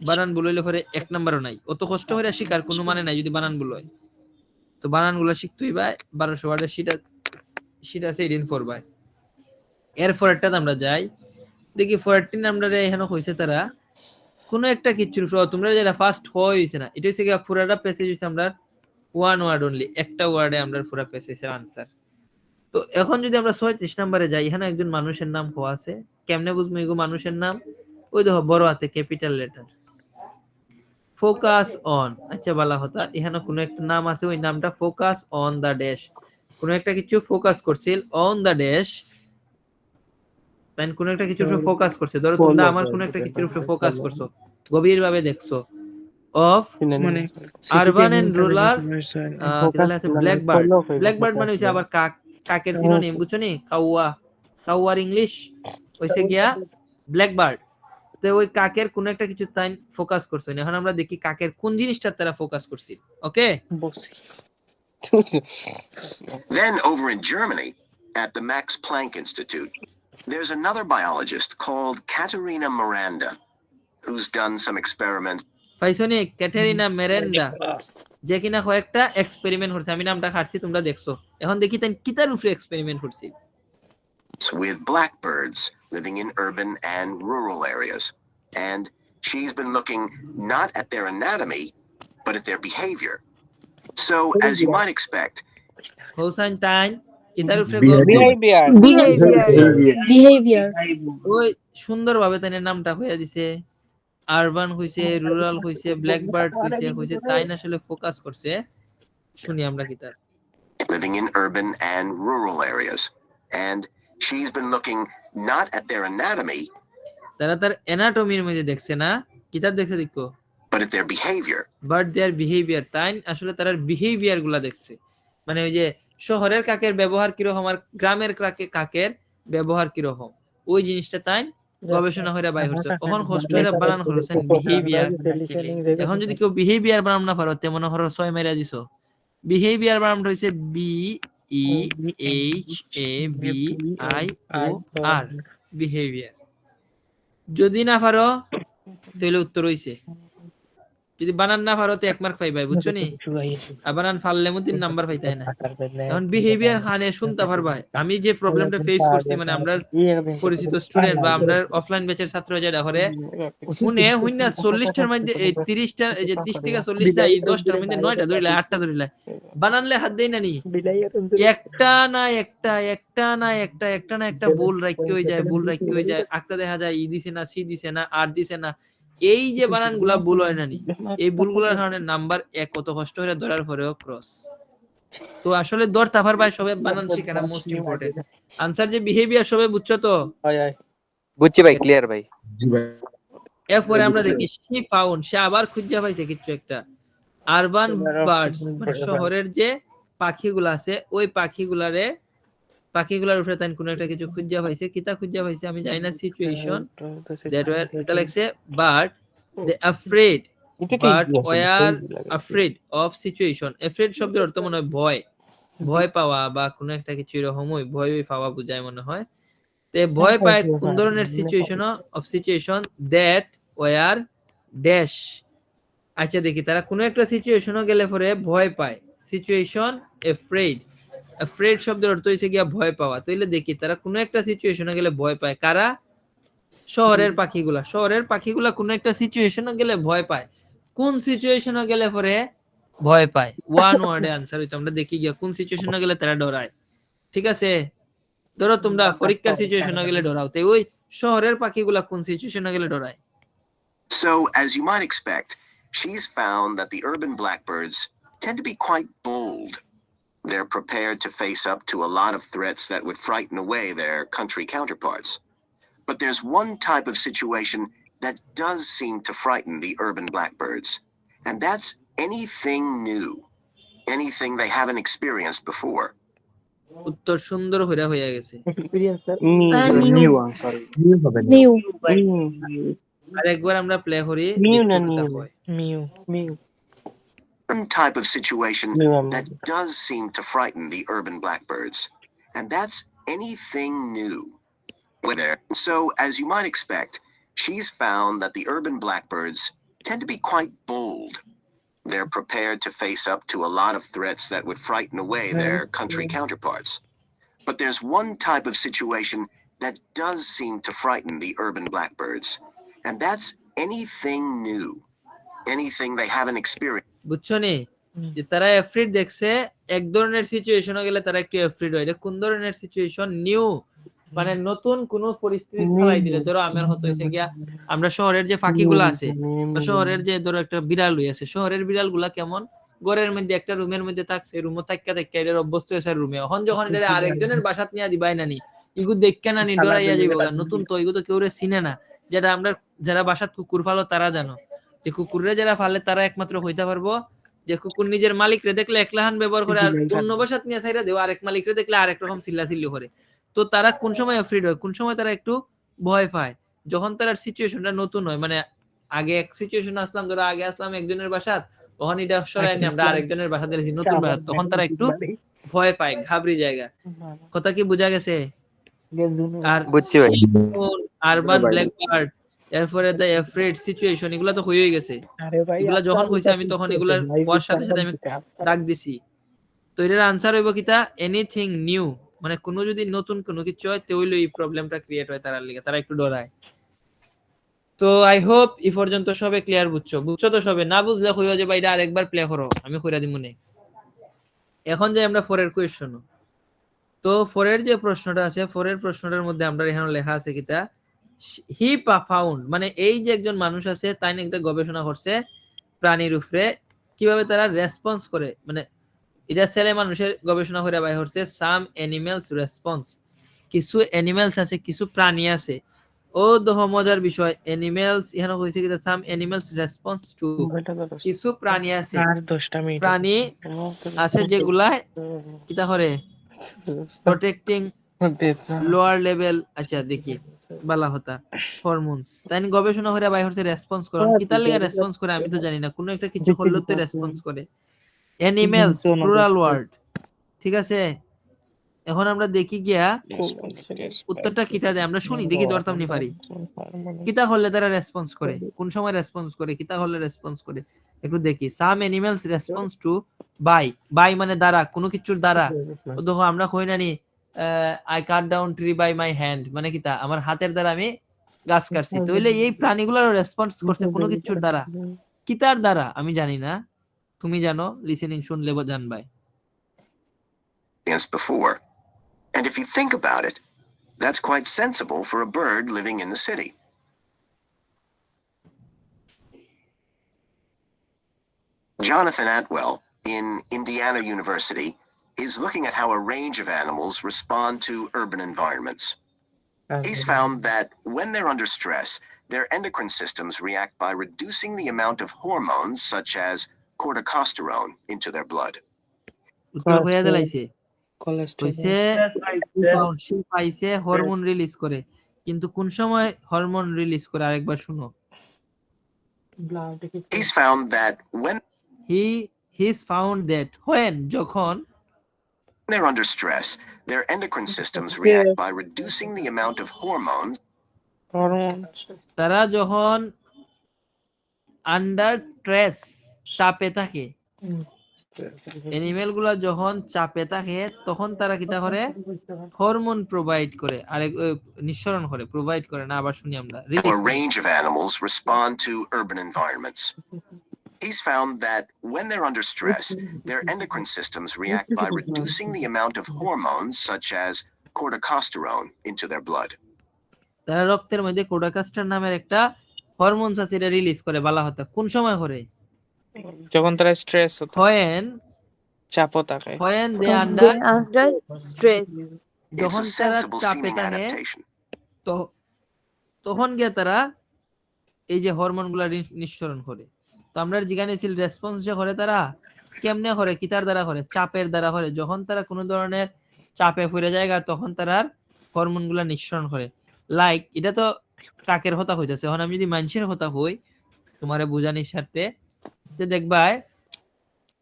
বানান বলইলে পরে এক নাম্বারও নাই। অত কষ্ট হইরা শিকার কোনো মানে নাই যদি বানান বলো। তো বানানগুলো শিখতে হইবা, 1200 ওয়ার্ডের শীট আছে, এডিন পড়বা। এরপর একটা আমরা যাই, দেখি 14 নাম্বারে এখানে কইছে তারা কোন একটা কিছু, তোমরা যেটা ফার্স্ট হইছে না, এটা হইছে কি পুরাটা প্যাসেজ হইছে আমরা ওয়ান ওয়ার্ড অনলি, একটা ওয়ার্ডে আমরা পুরো প্যাসেজের আনসার। তো এখন যদি আমরা 36 নম্বরে যাই, এখানে একজন মানুষের নাম হওয়া আছে, কেমনে বুঝবো এগো মানুষের নাম? ওই দেখো বড় হাতে ক্যাপিটাল লেটার, ফোকাস অন। আচ্ছা বলা হতা এখানে কোন একটা নাম আছে, ওই নামটা ফোকাস অন দা ড্যাশ, কোন একটা কিছু ফোকাস করছিল, অন দা ড্যাশ, তাই কোন একটা কিছুর উপর ফোকাস করছে। ধরো তোমরা আমার কোন একটা কিছুর উপর ফোকাস করছো, গভীর ভাবে দেখছো। অফ মানে আরবান এন্ড রুরাল, তাহলে আছে ব্ল্যাকবার্ড। ব্ল্যাকবার্ড মানে হইছে আবার কাক, কাকের সিনোনিম, বুঝছো নি? কাউয়া, কাউয়ার ইংলিশ হইছে গিয়া ব্ল্যাকবার্ড। তো ওই কাকের কোন একটা কিছু তাই ফোকাস করছে। এখন আমরা দেখি কাকের কোন জিনিসটা তারা ফোকাস করছে। ওকে, Then over in Germany, at the Max Planck Institute, there's another biologist called Katerina Miranda, who's done some experiments পাইছনি? ক্যাটারিনা মেরেন্ডা, যে কিনা কয়েকটা এক্সপেরিমেন্ট করছে। আমি নামটা খাটছি, তোমরা দেখছো। এখন দেখি তাই কিতার উপরে এক্সপেরিমেন্ট করছে। with blackbirds living in urban and rural areas. And she's been looking not at their anatomy, but at their behavior. So, as you might expect, Hossain তাই কিতার উপরে বিহেভিয়ার Behavior. ওই সুন্দরভাবে তাই নামটা হইয়া দিছে। আরবান হইছে, রুরাল হইছে, ব্ল্যাকবার্ড হইছে, তাই না আসলে ফোকাস করছে। শুনি আমরা কিতার। living in urban and rural areas. And she's been looking not at their anatomy, তারা তার অ্যানাটমির মধ্যে দেখছে না, কিতাব দেখে দেখো, but at their behavior. But there behaviour, তাই আসলে তার বিহেভিয়ার গুলা দেখছে। মানে ওই যে শহরের কাকের ব্যবহার কিরকম আর গ্রামের কাকের ব্যবহার কিরকম, ওই জিনিসটা তাই গবেষণা করে বাই হচ্ছে। তখন কষ্ট হয়ে বানান করেছেন বিহেভিয়ার। এখন যদি কেউ বিহেভিয়ার বানাম না পারো, তেমন হলো 6 মেরা দিছো। বিহেভিয়ার বানামটা হইছে BEHAVIOR, বিহেভিয়ার। যদি না পারো তাহলে উত্তর হইছে যদি বানান না পারো তো 1 মার্ক পাইবাই, বুঝছো নি? আর বানান পারলে মো 3 নাম্বার পাইতাই না। এখন বিহেভিয়ার খানে শুনতে পারবা। আমি যে প্রবলেমটা ফেস করছি, মানে আমরা পরিচিত স্টুডেন্ট বা আমরা অফলাইন ব্যাচের ছাত্র যেটা করে শুনে হুইনা 40টার মধ্যে এই 30টা, এই যে 30 থেকে 40 না, এই 10টার মধ্যে 9টা ধরিলা, 8টা ধরিলা, বানানলে হাত দেই না নি, একটা না একটা ভুল রাখতে হয়ে যায়, একটা দেখা যায় ই দিছে না, সি দিছে না, আর দিছে না, এই যে বানানগুলা ভুল হয় না নি, এই ভুলগুলোর কারণে নাম্বার 1 কত কষ্ট করে ধরার পরেও ক্রস। তো আসলে ধরতে পারবা, সবে বানান শিখাটা মোস্ট ইম্পর্টেন্ট। আনসার যে বিহেভিয়ার সবে বুঝছো তো? বুঝছি ভাই, ক্লিয়ার ভাই। জি ভাই। এরপরে আমরা দেখি সি ফাউন্ড, সে আবার খুঁজে পাইছে কিছু একটা। আরবান বার্ডস মানে শহরের যে পাখিগুলো আছে, ওই পাখিগুলার উপরে তাই কোনো একটা কিছু খুঁজে পাইছে। কিতা খুঁজে পাইছে আমি জানি না। সিচুয়েশন দ্যাট ওয়্যার, এটা লাগছে bird they afraid, but were afraid of situation. Afraid শব্দের অর্থ মনে হয় ভয়, ভয় পাওয়া বা কোনো একটা কিছু এরকম ভয় পাওয়া বোঝায় মনে হয়। তে ভয় পায় কোন ধরনের situation of situation that were dash. আচ্ছা দেখি, তারা কোনো একটা সিচুয়েশনও গেলে পরে ভয় পায়। সিচুয়েশন অ্যাফ্রেড, অ্যাফ্রেড শব্দের অর্থ হইছে গিয়া ভয় পাওয়া। তাইলে দেখি তারা কোনো একটা সিচুয়েশনে গেলে ভয় পায়। কারা? শহরের পাখিগুলা। শহরের পাখিগুলা কোনো একটা সিচুয়েশনে গেলে ভয় পায়। কোন সিচুয়েশনে গেলে পরে ভয় পায়? ওয়ান ওয়ার্ডে আনসার হইতো। আমরা দেখি গিয়া কোন সিচুয়েশনে গেলে তারা ডরায়। ঠিক আছে, ধরো তোমরা পরীক্ষার সিচুয়েশনে গেলে ডরাও, তাই ওই শহরের পাখিগুলা কোন সিচুয়েশনে গেলে ডরায়? So, as you might expect, she's found that the urban blackbirds tend to be quite bold. They're prepared to face up to a lot of threats that would frighten away their country counterparts. But there's one type of situation that does seem to frighten the urban blackbirds, and that's anything new, anything they haven't experienced before. উত্তর সুন্দর হয়ে গেছে। New. New. আর একবার আমরা play করি। One type of situation that does seem to frighten the urban blackbirds, and that's anything new. So, as you might expect, she's found that the urban blackbirds tend to be quite bold. They're prepared to face up to a lot of threats that would frighten away their country counterparts. But there's one type of situation that does seem to frighten the urban blackbirds, and that's anything new, anything they haven't experienced. বুঝছো নি, যে তারা afraid দেখছে, এক ধরনের সিচুয়েশনে গেলে তারা একটু অ্যাফ্রিড হয়। এটা কোন ধরনের সিচুয়েশন? নিউ, মানে নতুন কোন পরিস্থিতি ফেলাই দিলে। ধরো আমার হতো হইছে গিয়া, আমরা শহরের যে পাখিগুলো আছে বা শহরের যে ধরো একটা বিড়াল আছে, শহরের বিড়ালগুলা কেমন ঘরের মধ্যে একটা রুমের মধ্যে থাকছে, রুমও থাক্কা এর অভ্যস্ত হয়েছে রুমে। এখন যখন এটা আরেকজনের বাসাত নিয়ে দিবাই নানি, ইগু দেখকে নানি ডরাইয়া যাইব, নতুন তো ইগু তো কেউ চিনে না। যেটা আমরা যারা বাসাত কুকুর ফালো তারা জানো, যে কুকুরে যারা ফালে তারা একমাত্র হইতে পারবো যে কুকুর নিজের মালিকরে দেখলে একলাহান ব্যবহার করে, আর অন্য বাসাত নিয়ে ছাইরা দেও আরেক মালিকরে দেখলে আরেক রকম চিল্লাচিল্লি করে। তো তারা কোন সময় অ্যাফ্রিড হয়? কোন সময় তারা একটু ভয় পায়? যখন তার সিচুয়েশনটা নতুন হয়। মানে আগে এক সিচুয়েশন আসলাম, ধরো আগে আসলাম একজনের বাসাত, তখন এটা সরাই নিয়ে আমরা আরেকজনের বাসাতে গেছি, নতুন বাসাত, তখন তারা একটু ভয় পায়, ঘাবড়ি জায়গা। কথা কি বোঝা গেছে? আর বুঝছি ভাই। আরবান ব্ল্যাকবার্ড, এরপরে দ্য অ্যাফ্রেড সিচুয়েশন, এগুলা তো হয়েই গেছে। এগুলা যখন হইছে আমি তখন এগুলার হওয়ার সাথে সাথে আমি ডাক দিছি। তো এটার আনসার হইব কিতা? এনিথিং নিউ, মানে কোনো যদি নতুন কোনো কিছু হয় তাহলে এই প্রবলেমটা ক্রিয়েট হয় তার লিগে, তারা একটু ডরায়। তো আই হোপ এই পর্যন্ত সবে ক্লিয়ার বুঝছো তো সবে? না বুঝলে কইও যে ভাই এটা আরেকবার প্লে করো, আমি কইরা দিমু নে। এখন যে আমরা ফরের কোয়েশ্চন, তো ফরের যে প্রশ্নটা আছে, ফরের প্রশ্নটার মধ্যে আমরা এখানে লেখা আছে কিতা? হি ফাউন্ড, মানে এই যে একজন মানুষ আছে তাই একটা গবেষণা করছে প্রাণীর উপরে, কিভাবে তারা রেসপন্স করে। মানে এটা ছেলে মানুষের গবেষণা করে বাইর হচ্ছে। সাম অ্যানিমেলস রেসপন্স, কিছু অ্যানিমেলস আছে, কিছু প্রাণী আছে। ও দহ মজার বিষয়, অ্যানিমেলস এখানে হইছে কি? সাম অ্যানিমেলস রেসপন্স টু, কিছু প্রাণী আছে, প্রাণী আছে যেগুলা কিতা করে প্রোটেক্টিং লোয়ার লেভেল। আচ্ছা দেখি বালা হতা হরমোনস, তাই গবেষণা করে বাইর হচ্ছে রেসপন্স করুন। কিতার লাগা রেসপন্স করে আমি তো জানি না, কোনো একটা কিছু করলে তো রেসপন্স করে। অ্যানিমেলস প্লুরাল ওয়ার্ড, ঠিক আছে। এখন আমরা দেখি গিয়া উত্তরটা কিতা দেয়, আমরা শুনি দেখি, ধরতাম নি পারি। কিতা হলে তারা রেসপন্স করে, কোন সময় রেসপন্স করে, কিতা হলে রেসপন্স করে। একটু দেখি some animals response to by, by মানে দ্বারা, কোনো কিছুর দ্বারা। তো দেখো আমরা কই নানি I cut down tree by my hand, মানে কিতা আমার হাতের দ্বারা আমি গাছ কাটছি। তাহলে এই প্রাণীগুলোর রেসপন্স করছে কোনো কিছুর দ্বারা, কিতার দ্বারা আমি জানি না, তুমি জানো, লিসেনিং শুনলে জানবাই। Before. And if you think about it, that's quite sensible for a bird living in the city. Jonathan Atwell in Indiana University is looking at how a range of animals respond to urban environments. He's found that when they're under stress, their endocrine systems react by reducing the amount of hormones such as corticosterone into their blood. উত্তর হয়ে দিলাইছে, cholesterol হইছে সে পাইছে hormone release করে, কিন্তু কোন সময় hormone release করে আরেকবার শুনো। He's found that when he's found that when যখন they're under stress, their endocrine systems react by reducing the amount of hormones hormone তারা যখন আন্ডার স্ট্রেস চাপে থাকে, অ্যানিমেল গুলা যখন চাপে থাকে তখন তারা কিটা করে হরমোন প্রোভাইড করে, আরেক নিঃসরণ করে, প্রোভাইড করে না, আবার শুনি আমরা, how a range of animals respond to urban environments. He's found that when they're under stress, their endocrine systems react by reducing the amount of hormones such as corticosterone into their blood. তারা রক্তের মধ্যে কোর্টিকস্টেরন নামের একটা hormone আছে, এটা release করে বলা হতো। কোন সময় করে? যখন তারা স্ট্রেস হতো, when চাপও থাকে, when they under stress. It's যখন a তারা sensible চাপে seeming থাকে adaptation. তখন গিয়ে তারা এই যে হরমোন গুলা নিঃসরণ করে। তো আমরা জিজ্ঞাসা ছিল রেসপন্স যে করে তারা কেমনে করে, কিতার দ্বারা করে, চাপের দ্বারা করে। যখন তারা কোনো ধরনের চাপে পড়ে যায় তখন তারা হরমোন গুলা নিঃসরণ করে। লাইক এটা তো কাকের হতা হইতেছে, এখন আমি যদি মানুষের হতা হই তোমারে বোঝানোর স্বার্থে, যে দেখবা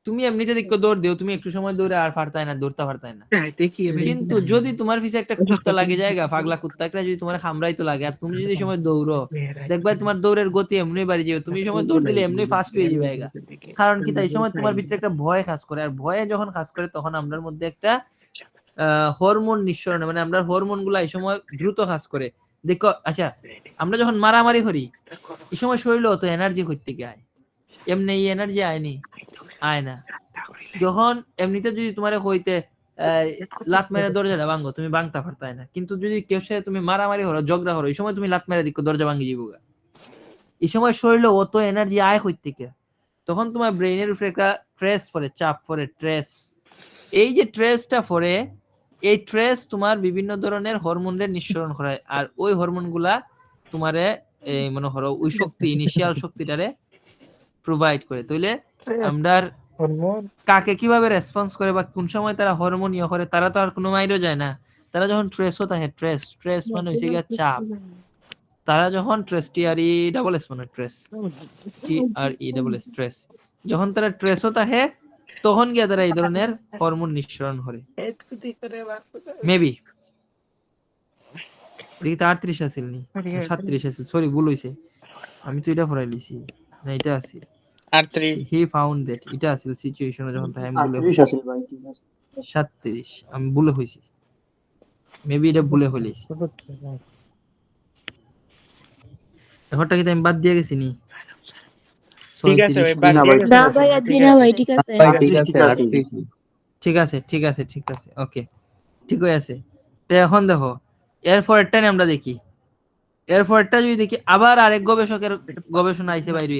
তুমি এমনিতে দেখো দৌড় দিও, তুমি একটু সময় দৌড়ে আর পারতাই না, দৌড়তে পারতাই না, কিন্তু যদি তোমার পিছে একটা কুত্তা লাগে জায়গা, পাগলা কুত্তা একটা যদি তোমার খামড়াই তো লাগে, আর তুমি যদি সময় দৌড়ো দেখবা তোমার দৌড়ের গতি এমনি বাড়ি যাবে, তুমি সময় দৌড় দিলে এমনি ফাস্ট হয়ে যাবে। কারণ কি তাই সময় তোমার ভিতরে একটা ভয় কাজ করে, আর ভয়ে যখন কাজ করে তখন আমরার মধ্যে একটা হরমোন নিঃসরণ, মানে আমরা হরমোন গুলা এই সময় দ্রুত কাজ করে। দেখো আচ্ছা, আমরা যখন মারামারি করি এই সময় শরীরে অত এনার্জি করতে গায়, এমনি এই এনার্জি আয়নি, আয় না। যখন এমনিতে যদি তোমার হইতে লাত মেরে দরজাটা ভাঙো, তুমি ভাঙতে পারতাই না, কিন্তু যদি কেউ সে তুমি মারামারি হলো, ঝগড়া হলো, এই সময় তুমি লাত মেরে দিকো দরজা ভাঙি যাবো। এই সময় শরীরে অত এনার্জি আয় হইতে গে, তখন তোমার ব্রেইনের উপরে একটা স্ট্রেস পড়ে, চাপ পড়ে, স্ট্রেস। এই যে স্ট্রেসটা পড়ে, এই স্ট্রেস তোমার বিভিন্ন ধরনের হরমোনের নিঃসরণ করায়, আর ওই হরমোন গুলা তোমারে এই মনে করো ওই শক্তি, ইনিশিয়াল শক্তিটারে প্রোভাইড করে। তাইলে আমরা কাকে কিভাবে রেসপন্স করে বা কোন সময় তারা হরমোন ইয়ে করে, তারা তো আর কোনো মাইরও যায় না। তারা যখন স্ট্রেসও থাকে, স্ট্রেস মানে হচ্ছে গিয়ে চাপ, তারা যখন স্ট্রেস TRESS মানে স্ট্রেস, যখন তারা স্ট্রেসও থাকে তখন গিয়ে তারা এই ধরনের হরমোন নিঃসরণ করে। মেবি 38 আছিল নি 37 আছিল, সরি ভুল হইছে, আমি তো এটা পড়াই লিছি না, এটা আছে আর 3 হি ফাউন্ড দ্যাট, এটা আছিল সিচুয়েশনে যখন তাই আমি ভুলে 38 আছে ভাই, ঠিক আছে 37 আমি ভুলে হইছি, মেবি এটা ভুলে হইছে। এখনটা কি আমি বাদ দিয়ে গেছি নি? ঠিক আছে ভাই, বাদ না দিয়ে ভাই, গেছে। না ভাই, আজি না ভাই, ঠিক আছে। ঠিক আছে, ওকে, ঠিক হয়ে আছে। তো এখন দেখো এরপরটা আমরা দেখি, এরপরটা যদি দেখি আবার আরেক গবেষকের গবেষণা আইছে বাইরে,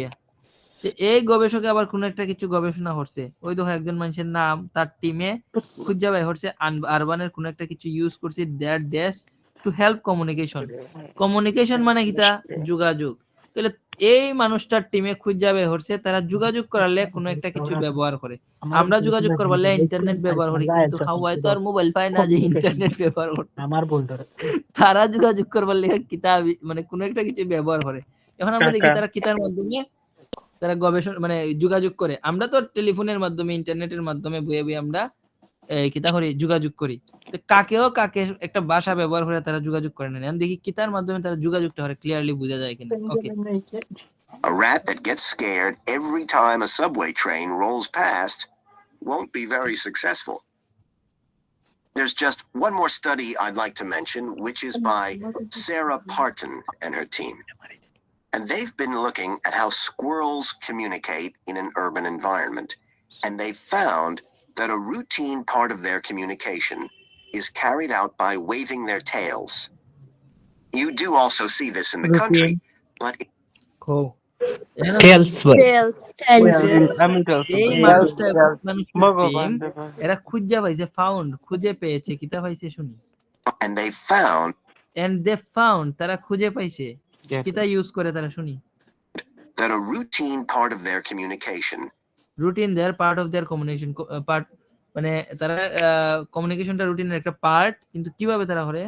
এই গবেষকে আবার কোন একটা কিছু গবেষণা করছে, ওই দেখো একজন মানুষের নাম, তার টিমে খুঁজে বাই হচ্ছে আরবানের কোন একটা কিছু ইউজ করছে, that dash to help communication মানে কিটা যোগাযোগ। তাহলে এই মানুষটার টিমে খুঁজে বাই হচ্ছে তারা যোগাযোগ করলে কোন একটা কিছু ব্যবহার করে। আমরা যোগাযোগ করলে ইন্টারনেট ব্যবহার করি, কিন্তু হাওয়ায় তো আর মোবাইল পায় না যে ইন্টারনেট ব্যবহার করতে, আমার বল ধরে তারা যোগাযোগ করবার লেগে কিতাব মানে কোন একটা কিছু ব্যবহার করে। এখন আমরা দেখি তারা কিতার মাধ্যমে তারা গবেষণা মানে যোগাযোগ করে। আমরা তো টেলিফোনের মাধ্যমে, ইন্টারনেটের মাধ্যমে বয়ে বয়ে আমরা কিতা করি, যোগাযোগ করি। তো কাকেও কাকে একটা ভাষা ব্যবহার করে তারা যোগাযোগ করে না। দেখি কিতার মাধ্যমে তারা যোগাযোগটা করে, ক্লিয়ারলি বোঝা যায় কিনা। ওকে, A rat that gets scared every time a subway train rolls past won't be very successful. There's just one more study I'd like to mention, which is by Sarah Parton and her team. And they've been looking at how squirrels communicate in an urban environment. And they found that a routine part of their communication is carried out by waving their tails. You do also see this in the country, but Cool. Tails boy. Tails. Tails. আমি tales এই মানুষটা মানুষের ভগবান team এরা খুঁজা পাইছে found খুঁজে পেয়েছে কিতা পাইছে শুনি and they found and they found তারা খুঁজে পাইছে কিতা ইউজ করে তারা শুনি that a routine part of their communication routine there part of their communication part মানে তারা কমিউনিকেশনটা রুটিনের একটা পার্ট কিন্তু কিভাবে তারা করে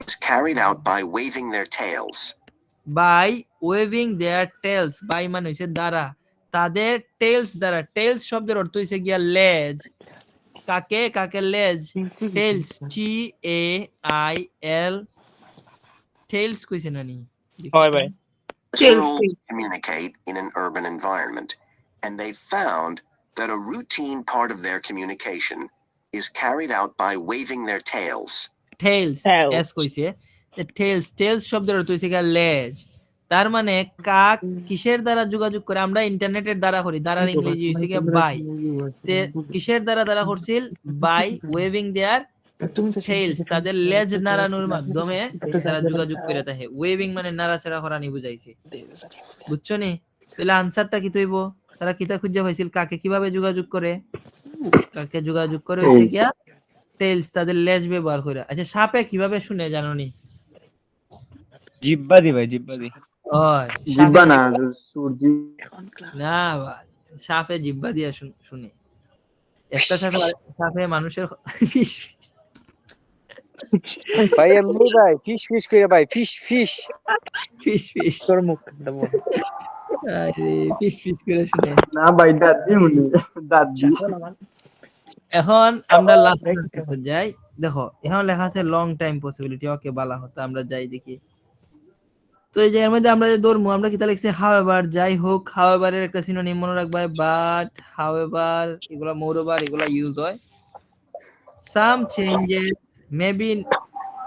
is carried out by waving their tails. By waving their tails by মানে হইছে দ্বারা তাদের টেলস দ্বারা টেলস শব্দের অর্থ হইছে গিয়া লেজ কাকে কাকে লেজ tails T A I L tails কইছে নানি হয় ভাই Squirrels communicate in an urban environment, and they found that a routine part of their communication is carried out by waving their tails. Tails Tails. S কইছে tails tails শব্দের অর্থ হইছে গিয়া লেজ তার মানে কাক কিসের দ্বারা যোগাযোগ করে আমরা ইন্টারনেটের দ্বারা করি দ্বারার ইংরেজি হইছে গিয়া বাই তে কিসের দ্বারা দ্বারা করছিল বাই ওয়েভিং দেয়ার টেলস তাদের লেজ নাড়ানোর মাধ্যমে তারা যোগাযোগ করে থাকে ওয়েভিং মানে নাড়াচাড়া করা নি বুঝাইছে বুঝছো নি তাহলে আনসারটা কি হইব তারা কিতা খুঁজে পাইছিল কাকে কিভাবে যোগাযোগ করে কাকে যোগাযোগ করে হচ্ছে গিয়া টেলস তাদের লেজ ব্যবহার করে আচ্ছা সাপে কিভাবে শুনে জানো নি জিব্বা দি ভাই জিব্বা দি। ওই জিব্বা না সূর্যি না ভাই সাপে জিব্বা দিয়া শুনে একটা সাপে মানুষের ভাই এমনি ভাই ফিশ ফিশ করে ভাই ফিশ ফিশ ফিশ ফিশ তোর মুখ আরে ফিশ ফিশ করে শুনে না ভাই দাদি উনি দাদি এখন আমরা লাস্ট যাই দেখো এখন লেখা আছে লং টাইম পসিবিলিটি ওকে বলা হতো আমরা যাই দেখি তো এই যে এর মধ্যে আমরা যে ধর্ম আমরা কি তা লিখছি হাউএভার যাই হোক হাউএভার এর একটা সিনোনিম মনে রাখবা বাট হাউএভার এগুলা মোরওভার এগুলা ইউজ হয় some changes maybe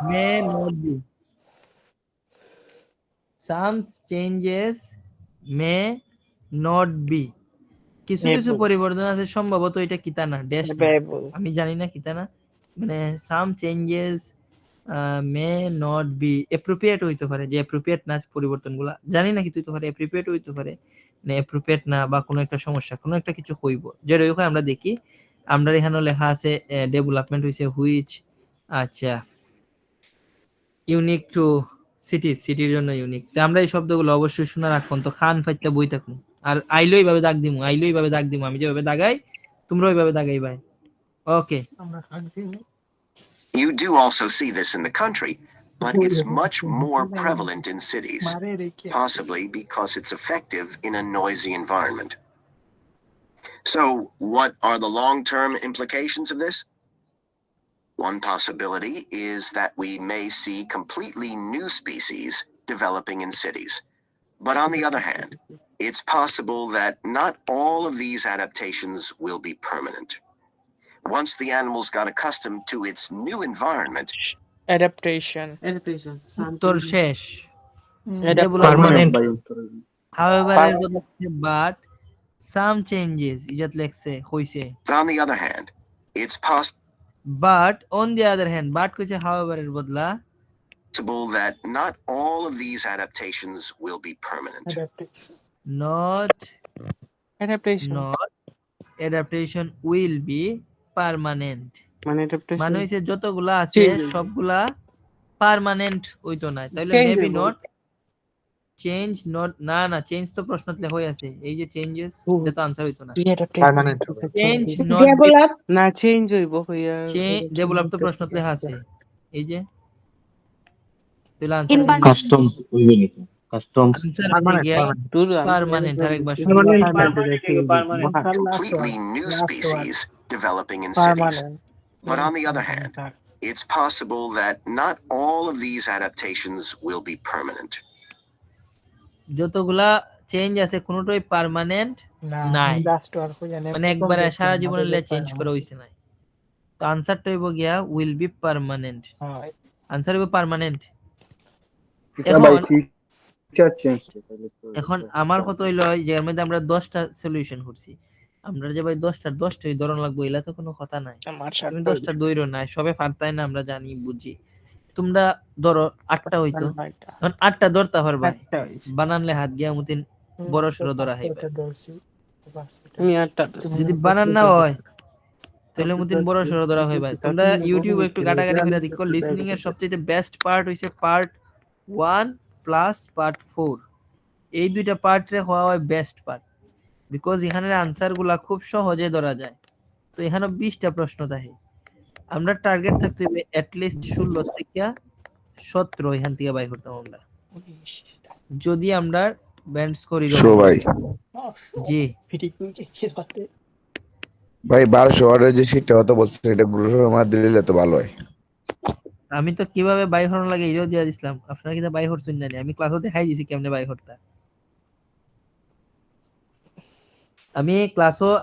may not be some changes may not be কিছু কিছু পরিবর্তন আছে সম্ভবত এটা কিতা না ড্যাশ আমি জানি না কিতা না মানে সাম changes may not B appropriate হইতে পারে যে অ্যাপ্রোপ্রিয়েট না পরিবর্তনগুলা জানি না কি হইতে পারে অ্যাপ্রোপ্রিয়েট হইতে পারে না অ্যাপ্রোপ্রিয়েট না বা কোনো একটা সমস্যা কোনো একটা কিছু হইব যেটা হয় আমরা দেখি আমরা এখানে লেখা আছে ডেভেলপমেন্ট হইছে হুইচ আচ্ছা ইউনিক টু সিটির জন্য ইউনিক তো আমরা এই শব্দগুলো অবশ্যই শোনা রাখুন তো খান ফাইতে বই থাকুন আর আইলো এইভাবে দাগ দিমু আমি যেভাবে দাগাই তোমরা ওইভাবে দাগাই ভাই ওকে You do also see this in the country, but it's much more prevalent in cities, possibly because it's effective in a noisy environment. So, what are the long-term implications of this? One possibility is that we may see completely new species developing in cities. But on the other hand, it's possible that not all of these adaptations will be permanent. Once the animals got accustomed to its new environment, adaptation উত্তর শেষ permanent ভাই however এর বদলে but some changes ইজাত লেখছে কইছে on the other hand, it's possible but on the other hand but কইছে however এর বদলা that not all of these adaptations will be permanent. not adaptation adaptation will be permanent মানে adaptation মানে হইছে যতগুলা আছে সবগুলা পার্মানেন্ট হইতো না তাহলে মেবি নট চেঞ্জ নট না চেঞ্জ তো প্রশ্নতে হই আছে এই যে চেঞ্জেস এটা তো আনসার হইতো না পার্মানেন্ট চেঞ্জ নট Develop. না চেঞ্জ হইব হইয়া ডেভেলপ তো প্রশ্নতে লেখা আছে এই যে তাহলে In আনসার কাস্টম হইবে নি কাস্টম তোর পার্মানেন্ট আরেকবার Completely new species developing in cities. But on the other hand, it's possible that not all of these adaptations will be permanent. যতগুলা চেঞ্জ আছে কোনোটাই পার্মানেন্ট নাই, মানে একবারে সারা জীবনের চেঞ্জ করা হইছে নাই। তো আনসারটা হইব গিয়া উইল বি পার্মানেন্ট, আনসার হইব পার্মানেন্ট। এখন আমার কথা হইলো যে এর মধ্যে আমরা 10টা সলিউশন করছি, আমরা যে ভাই 10টাই ধরন লাগবো এলা তো কোনো কথা নাই। তুমি 10টা দইরো নাই, সবে পারতাই না, আমরা জানি বুঝি। তোমরা ধরো 8টা হইতো, এখন 8টা ধরতে পারবা, বানানলে হাত গিয়া মতিন বড় সড়ো ধরা হইবে। আমি 8টা যদি বানান না হয় তাহলে মতিন বড় সড়ো ধরা হইবে। তোমরা ইউটিউবে একটু গাটাগাটি করে দেখো, লিসনিং এর সবচেয়ে বেস্ট পার্ট হইছে পার্ট 1 প্লাস পার্ট 4। এই দুইটা পার্টে হওয়া হয় বেস্ট পার্ট, বিকজ এখানের আনসার গুলা খুব সহজে ধরা যায়। তো এখানে 20টা প্রশ্ন থাকে, আমরা টার্গেট থাকতে হবে অ্যাটলিস্ট 16 থেকে 17 এখান থেকে বাই করতাম আমরা, যদি আমরা ব্যান্ড স্কোর ভাই জি ভাই 1200 ওয়ার্ডের যে শীটটা কথা বলছেন এটা গ্রুপের মাধ্যমে দিলে তো ভালো হয়। আমি তো কিভাবে বাই হরণ লাগে এটাও দিয়ে দিছিলাম, আপনারা কি বাই হরছেন না? আমি ক্লাসও দেখাই দিছি কেমনে বাই হরতা।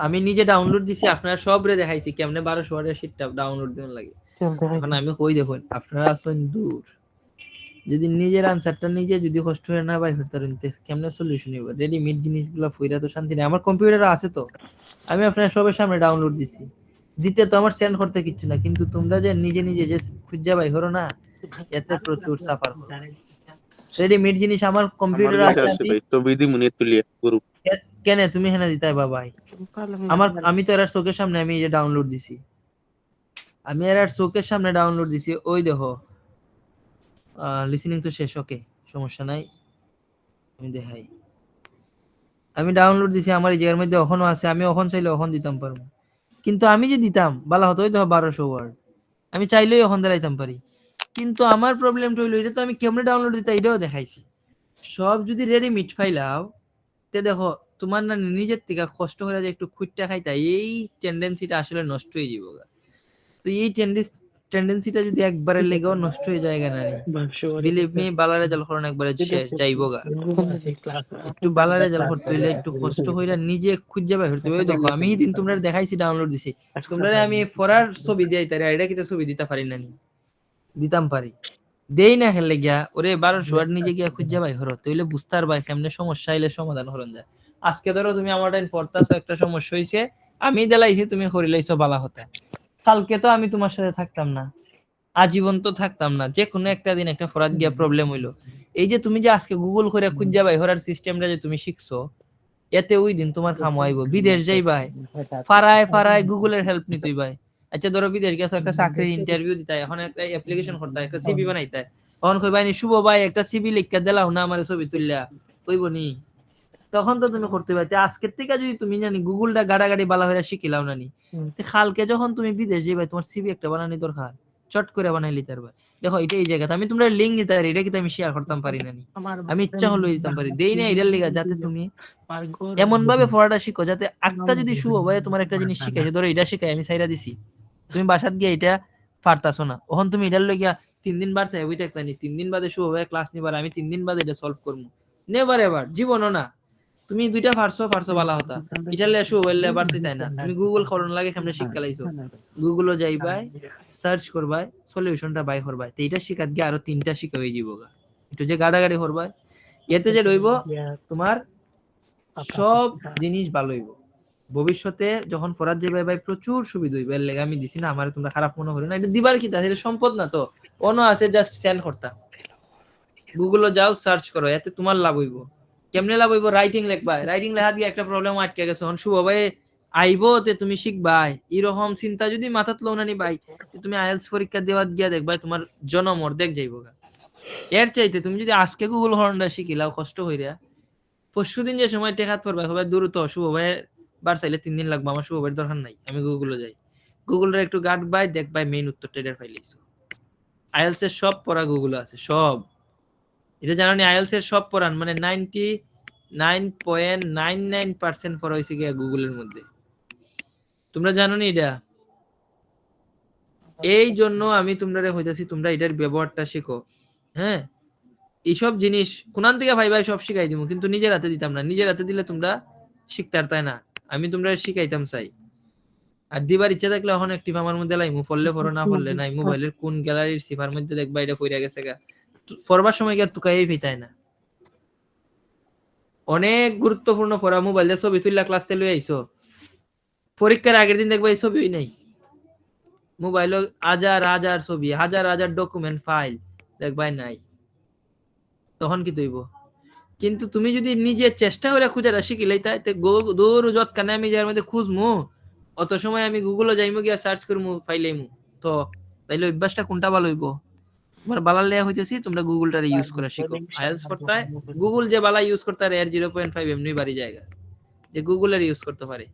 আমি নিজে ডাউনলোড দিছি, আপনারা সবরে দেখাইছি কেমনে 1200 ওয়ার্ডের শীটটা ডাউনলোড দিন লাগে। এখন আমি কই দেখুন, আপনারা আছেন দূর, যদি নিজের আনসারটা নিজে যদি কষ্ট হয় না বাই হরতে পারেন কেমনে সলিউশন হবে? রেডিমেড জিনিসগুলো ফইরা তো শান্তি নেই। আমার কম্পিউটারে আছে তো, আমি আপনার সবার সামনে ডাউনলোড দিছি, দিতে তো আমার সেন্ড করতে কিচ্ছু না, কিন্তু তোমরা যে নিজে নিজে যে খুঁজা বাই হরো না, এতে প্রচুর সাফার করো। রেডিমেড জিনিস আমার কম্পিউটারে আছে, তো বিধি মুনি তুলিয়ে গ্রুপ কেন তুমি হেনা দিতাই বাবাই? আমি তো এর চোখের সামনে আমি এই যে ডাউনলোড দিছি, আমি এর চোখের সামনে ডাউনলোড দিছি। ওই দেখো লিসেনিং তো শেষ, ওকে সমস্যা নাই, আমি দেখাই। আমি ডাউনলোড দিছি, আমার এই জায়গার মধ্যে এখনো আছে, আমি এখন চাইলে এখন দিতাম পারবো, কিন্তু আমি যে দিতাম বালা হতো। ওই দেখো 1200 ওয়ার্ড, আমি চাইলেই এখন দিলাইতাম পারি, কিন্তু আমার প্রবলেমটা হইলো এটা তো আমি কেমনে ডাউনলোড দিতাম এটাও দেখাইছি। সব যদি রেডিমেড ফাইলাও তে দেখো তোমার না নিজের থেকে কষ্ট হয়ে যায় একটু খুঁজটা খাইতা, এই টেন্ডেন্সিটা আসলে নষ্ট হয়ে যাবো। তো এই টেন্ডেন্সিটা যদি একবারে লেগেও নষ্ট হয়ে যায় না, বিলিভ মি বালা রেজাল্ট করুন একবারে শেষ যাইবো গা। একটু বালা রেজাল্ট করতে হইলে একটু কষ্ট হইরা নিজে খুঁজে বাই করতে হবে। ওই দেখো আমি দিন তোমরা দেখাইছি ডাউনলোড দিছি, তোমরা আমি ফরার ছবি দিই তাই এটা কিতে ছবি দিতে পারি না, দিতাম পারি দেই না খেলে গিয়া ওরে 1200 ওয়ার্ড নিজে গিয়া খুঁজে বাই হরো, তাইলে বুঝতে পারবা কেমনে সমস্যা আইলে সমাধান হরণ যায়। আজকে ধরো তুমি আমার টাইম পড়তাছো, একটা সমস্যা হইছে, আমি দেলাইছি, তুমি করিলাইছো বালা হতে, কালকে তো আমি তোমার সাথে থাকতাম না, আজীবন তো থাকতাম না, যে কোনো একটা দিন একটা ফরাদ গিয়া প্রবলেম হইলো। এই যে তুমি যে আজকে গুগল করে খুঁজে বাই হরার সিস্টেমটা যে তুমি শিখছো, এতে ওই দিন তোমার খামো আইবো। বিদেশ যাইবাই ফারায় গুগলের হেল্প নিতেই ভাই। আচ্ছা ধরো বিদেশ গেছো, একটা চাকরির ইন্টারভিউ দিতে, এখন একটা অ্যাপ্লিকেশন করতে, একটা সিভি বানাইতে, তখন কই বাইনি শুভ ভাই একটা সিভি লিখকে দিলাও না আমার ছবি তুললা, কইবো নি? তখন তো তুমি করতে পারতে। আজকের থেকে যদি তুমি জানি গুগলটা গাড়াগাড়ি বালা হয়ে শিখিলাও না নি, কালকে যখন তুমি বিদেশ যাইবা তোমার সিভি একটা বানানি দরকার, চট করে বানাই লিতে পারবা। দেখো এটা এই জায়গাতে আমি তোমরা লিঙ্ক দিতে পারি, এটা কিন্তু আমি শেয়ার করতাম পারি না, আমি ইচ্ছা হলো দিতাম পারি, দেই না এটার লিগা যাতে তুমি এমন ভাবে পড়াটা শিখো যাতে একটা যদি শুভ ভাই তোমার একটা জিনিস শিখাইছে, ধরো এটা শিখাই আমি সাইরা দিছি, তুমি বাসাত গিয়ে এটা পারতাছো না, ওখান তুমি এটার লইয়া 3 দিন বার চাই ওইটা একটা নি, 3 দিন বাদে শুভ ভাই ক্লাস নিবার, আমি 3 দিন বাদে এটা সলভ করবো, নেভার এভার জীবনও না। তুমি দুইটা পারছো বালা হতা, এটা লে শুভ হইলে পারছি তাই না? তুমি গুগল করন লাগে সামনে শিক্ষা লাইছো, গুগলও যাইবাই, সার্চ করবাই, সলিউশনটা বাই করবাই, তো এটা শিখাত গিয়ে আরো 3টা শিখা হয়ে যাবো গা। একটু যে গাড়াগাড়ি করবাই, এতে যে রইব তোমার সব জিনিস ভালো হইব। ভবিষ্যতে যখন ফরাজ যাবে ভাই প্রচুর সুবিধা হইবে। এর লেগে আমি দিছি না, আমার তোমরা খারাপ মনে করো না, এটা দিবার কি এটা সম্পদ না তো, অন্য আছে জাস্ট সেন্ড করতা। গুগলে যাও সার্চ করো, এতে তোমার লাভ হইব। কেমনে লাভ হইব? রাইটিং লিখবা, রাইটিং লেখা দিয়ে একটা প্রবলেম আটকে গেছে, এখন শুভ ভাই আইবো তে তুমি শিখবাই, এরকম চিন্তা যদি মাথাত লও না নি ভাই, তুমি আইএলটিএস পরীক্ষা দেওয়াত গিয়া দেখবা তোমার জনম অর্ধেক যাইবো গা। এর চাইতে তুমি যদি আজকে গুগল হরনটা শিখিলাও কষ্ট হইরা, পরশুদিন যে সময় টেকাত পড়বে হবে দ্রুত, শুভ ভাই বার চাইলে 3 দিন লাগবে, আমার শুভ ভাইয়ের দরকার নাই, আমি গুগলে যাই, গুগলের একটু গাট বাই দেখ ভাই মেইন উত্তরটা এর ফাইলাইছো। আইএলটিএস এর সব পড়া গুগলে আছে, সব। এটা জানো নি? আইএলটিএস এর সব পড়ান মানে 99.99% পড়া হইছে গিয়া গুগলের মধ্যে, তোমরা জানো নি এটা? এই জন্য আমি তোমরা হইতাছি তোমরা এটার ব্যবহারটা শিখো, হ্যাঁ? এইসব জিনিস কোনান থেকে ভাই ভাই সব শিখাই দিব, কিন্তু নিজের হাতে দিতাম না। নিজের হাতে দিলে তোমরা শিখতে তাই না, আমি তোমরা শিখাইতাম চাই। আর দিবার ইচ্ছা থাকলে এখন একটিভ আমার মধ্যে লাইমু, পড়লে পড়ো না পড়লে নাই। মোবাইলের কোন গ্যালারির সিফার মধ্যে দেখবা এটা পড়ে গেছে গা, পড়বার সময় কি আর টুকাই ফিতায় না। অনেক গুরুত্বপূর্ণ পড়া, মোবাইল দিয়ে ছবি তুললা ক্লাস লই আইছো, পরীক্ষার আগের দিন দেখবা এই ছবিই নাই। মোবাইল হাজার হাজার ছবি, হাজার হাজার ডকুমেন্ট ফাইল দেখবাই নাই, তখন কি তৈব। কিন্তু তুমি যদি নিজে চেষ্টা করে খুঁজাটা শিখিলাই, তাই দৌড় যত কানে আমি যার মধ্যে খুঁজমু, অত সময় আমি গুগলে যাইমু, গিয়া সার্চ করমু, ফাইলাইমু। তো তাইলে অভ্যাসটা কোনটা ভালো হইব? তোমার বালার লেয়া হইতেছি তোমরা গুগলটারে ইউজ করা শিখো। আইএলস করতে গুগল যে বালা ইউজ করতে পারে এর 0.5 এমনি বাড়ি জায়গা, যে গুগলের ইউজ করতে পারে।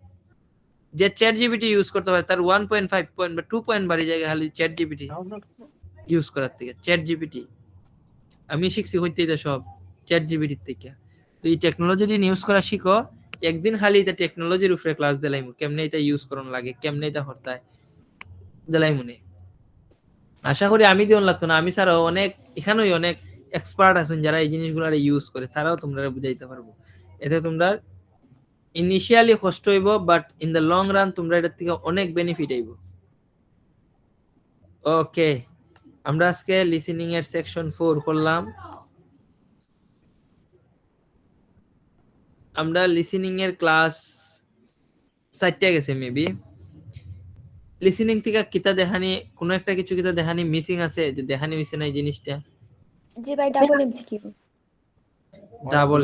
যে চ্যাট জিপিটি ইউজ করতে পারে তার 1.5 পয়েন্ট বা 2 পয়েন্ট বাড়ি জায়গা খালি চ্যাট জিপিটি ইউজ করার থেকে। চ্যাট জিপিটি আমি শিখছি হইতে এটা সব চ্যাট জিপিটির থেকে। তো এই টেকনোলজি ইউজ করা শিখো, একদিন খালি এটা টেকনোলজির উপরে ক্লাস দিলাইমু, কেমনে এটা ইউজ করন লাগে, কেমনে এটা হরতায় দিলাইমুনে। আশা করি আমি দিও লাগতো না, আমি ছাড়াও অনেক এখানেই অনেক এক্সপার্ট আছেন যারা এই জিনিসগুলো ইউজ করে, তারাও তোমরা বুঝাইতে পারবো। এতে তোমরা ইনিশিয়ালি কষ্ট হইব, but in the long run তোমরা এটার থেকে অনেক বেনিফিট হইব। ওকে, আমরা আজকে লিসেনিং এর সেকশন 4 করলাম। আমরা লিসেনিং এর ক্লাস 4টা গেছে মেবি। লিসেনিং থেকে কিতা দেখানি, কোন একটা কিছু কিতা দেখানি মিসিং আছে, যে দেখানি হইছে না এই জিনিসটা। জি ভাই, ডাবল এমসিকিউ। ডাবল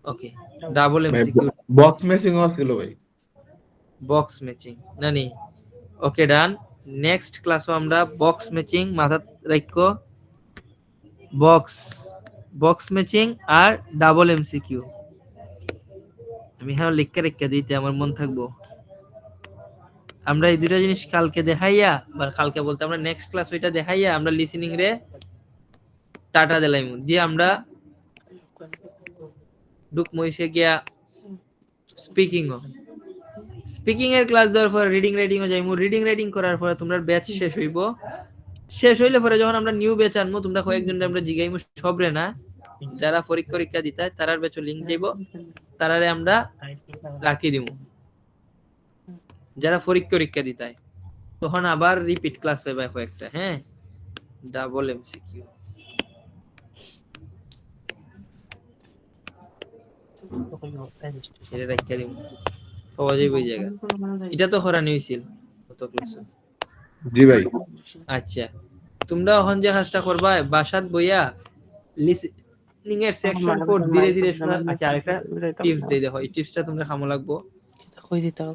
ওকে, ডাবল এমসিকিউ, বক্স ম্যাচিং ছিল ভাই। বক্স ম্যাচিং নানি। ওকে ডান। নেক্সট ক্লাসও আমরা বক্স ম্যাচিং মাথা রাখো, বক্স ম্যাচিং আর ডাবল এমসিকিউ। আমি হ্যাঁ লিখে রেখে দিতে আমার মন থাকবো। আমরা এই দুইটা জিনিস কালকে দেখাইয়া, বা কালকে বলতে আমরা নেক্সট ক্লাস ওইটা দেখাইয়া আমরা লিসেনিং রে টাটা দিলাইমু, দিয়ে আমরা ডুক মইসে গিয়া স্পিকিং এর ক্লাস দেওয়ার পর রিডিং রাইটিং ও যাইমু। রিডিং রাইটিং করার পরে তোমরা ব্যাচ শেষ হইব, শেষ হইলে পরে যখন আমরা নিউ ব্যাচ আনবো, তোমরা কয়েকজন আমরা জিগাইমু, সবরে না, যারা পরীক্ষা দিতে হয় তারার ব্যাচও লিংক যাইব, তারারে আমরা রাখি দিমু। যারা পরীক্ষা দিতে হয় তখন আবার রিপিট ক্লাস হইবে কয়েকটা। হ্যাঁ, ডাবল এমসিকিউ। সেটা রাখি দিমু, পাওয়া যাবে ওই জায়গা। এটা তো হরানি হইছিল কত ক্লাস। জি ভাই। আচ্ছা, তোমরা এখন যে কাজটা করবা, বাসাত বইয়া লিসেনিং এর সেকশন 4 ধীরে ধীরে শোনা। আচ্ছা, আরেকটা টিপস দেই, দেখো এই টিপসটা তোমরা কামো লাগবো। কই দিতাও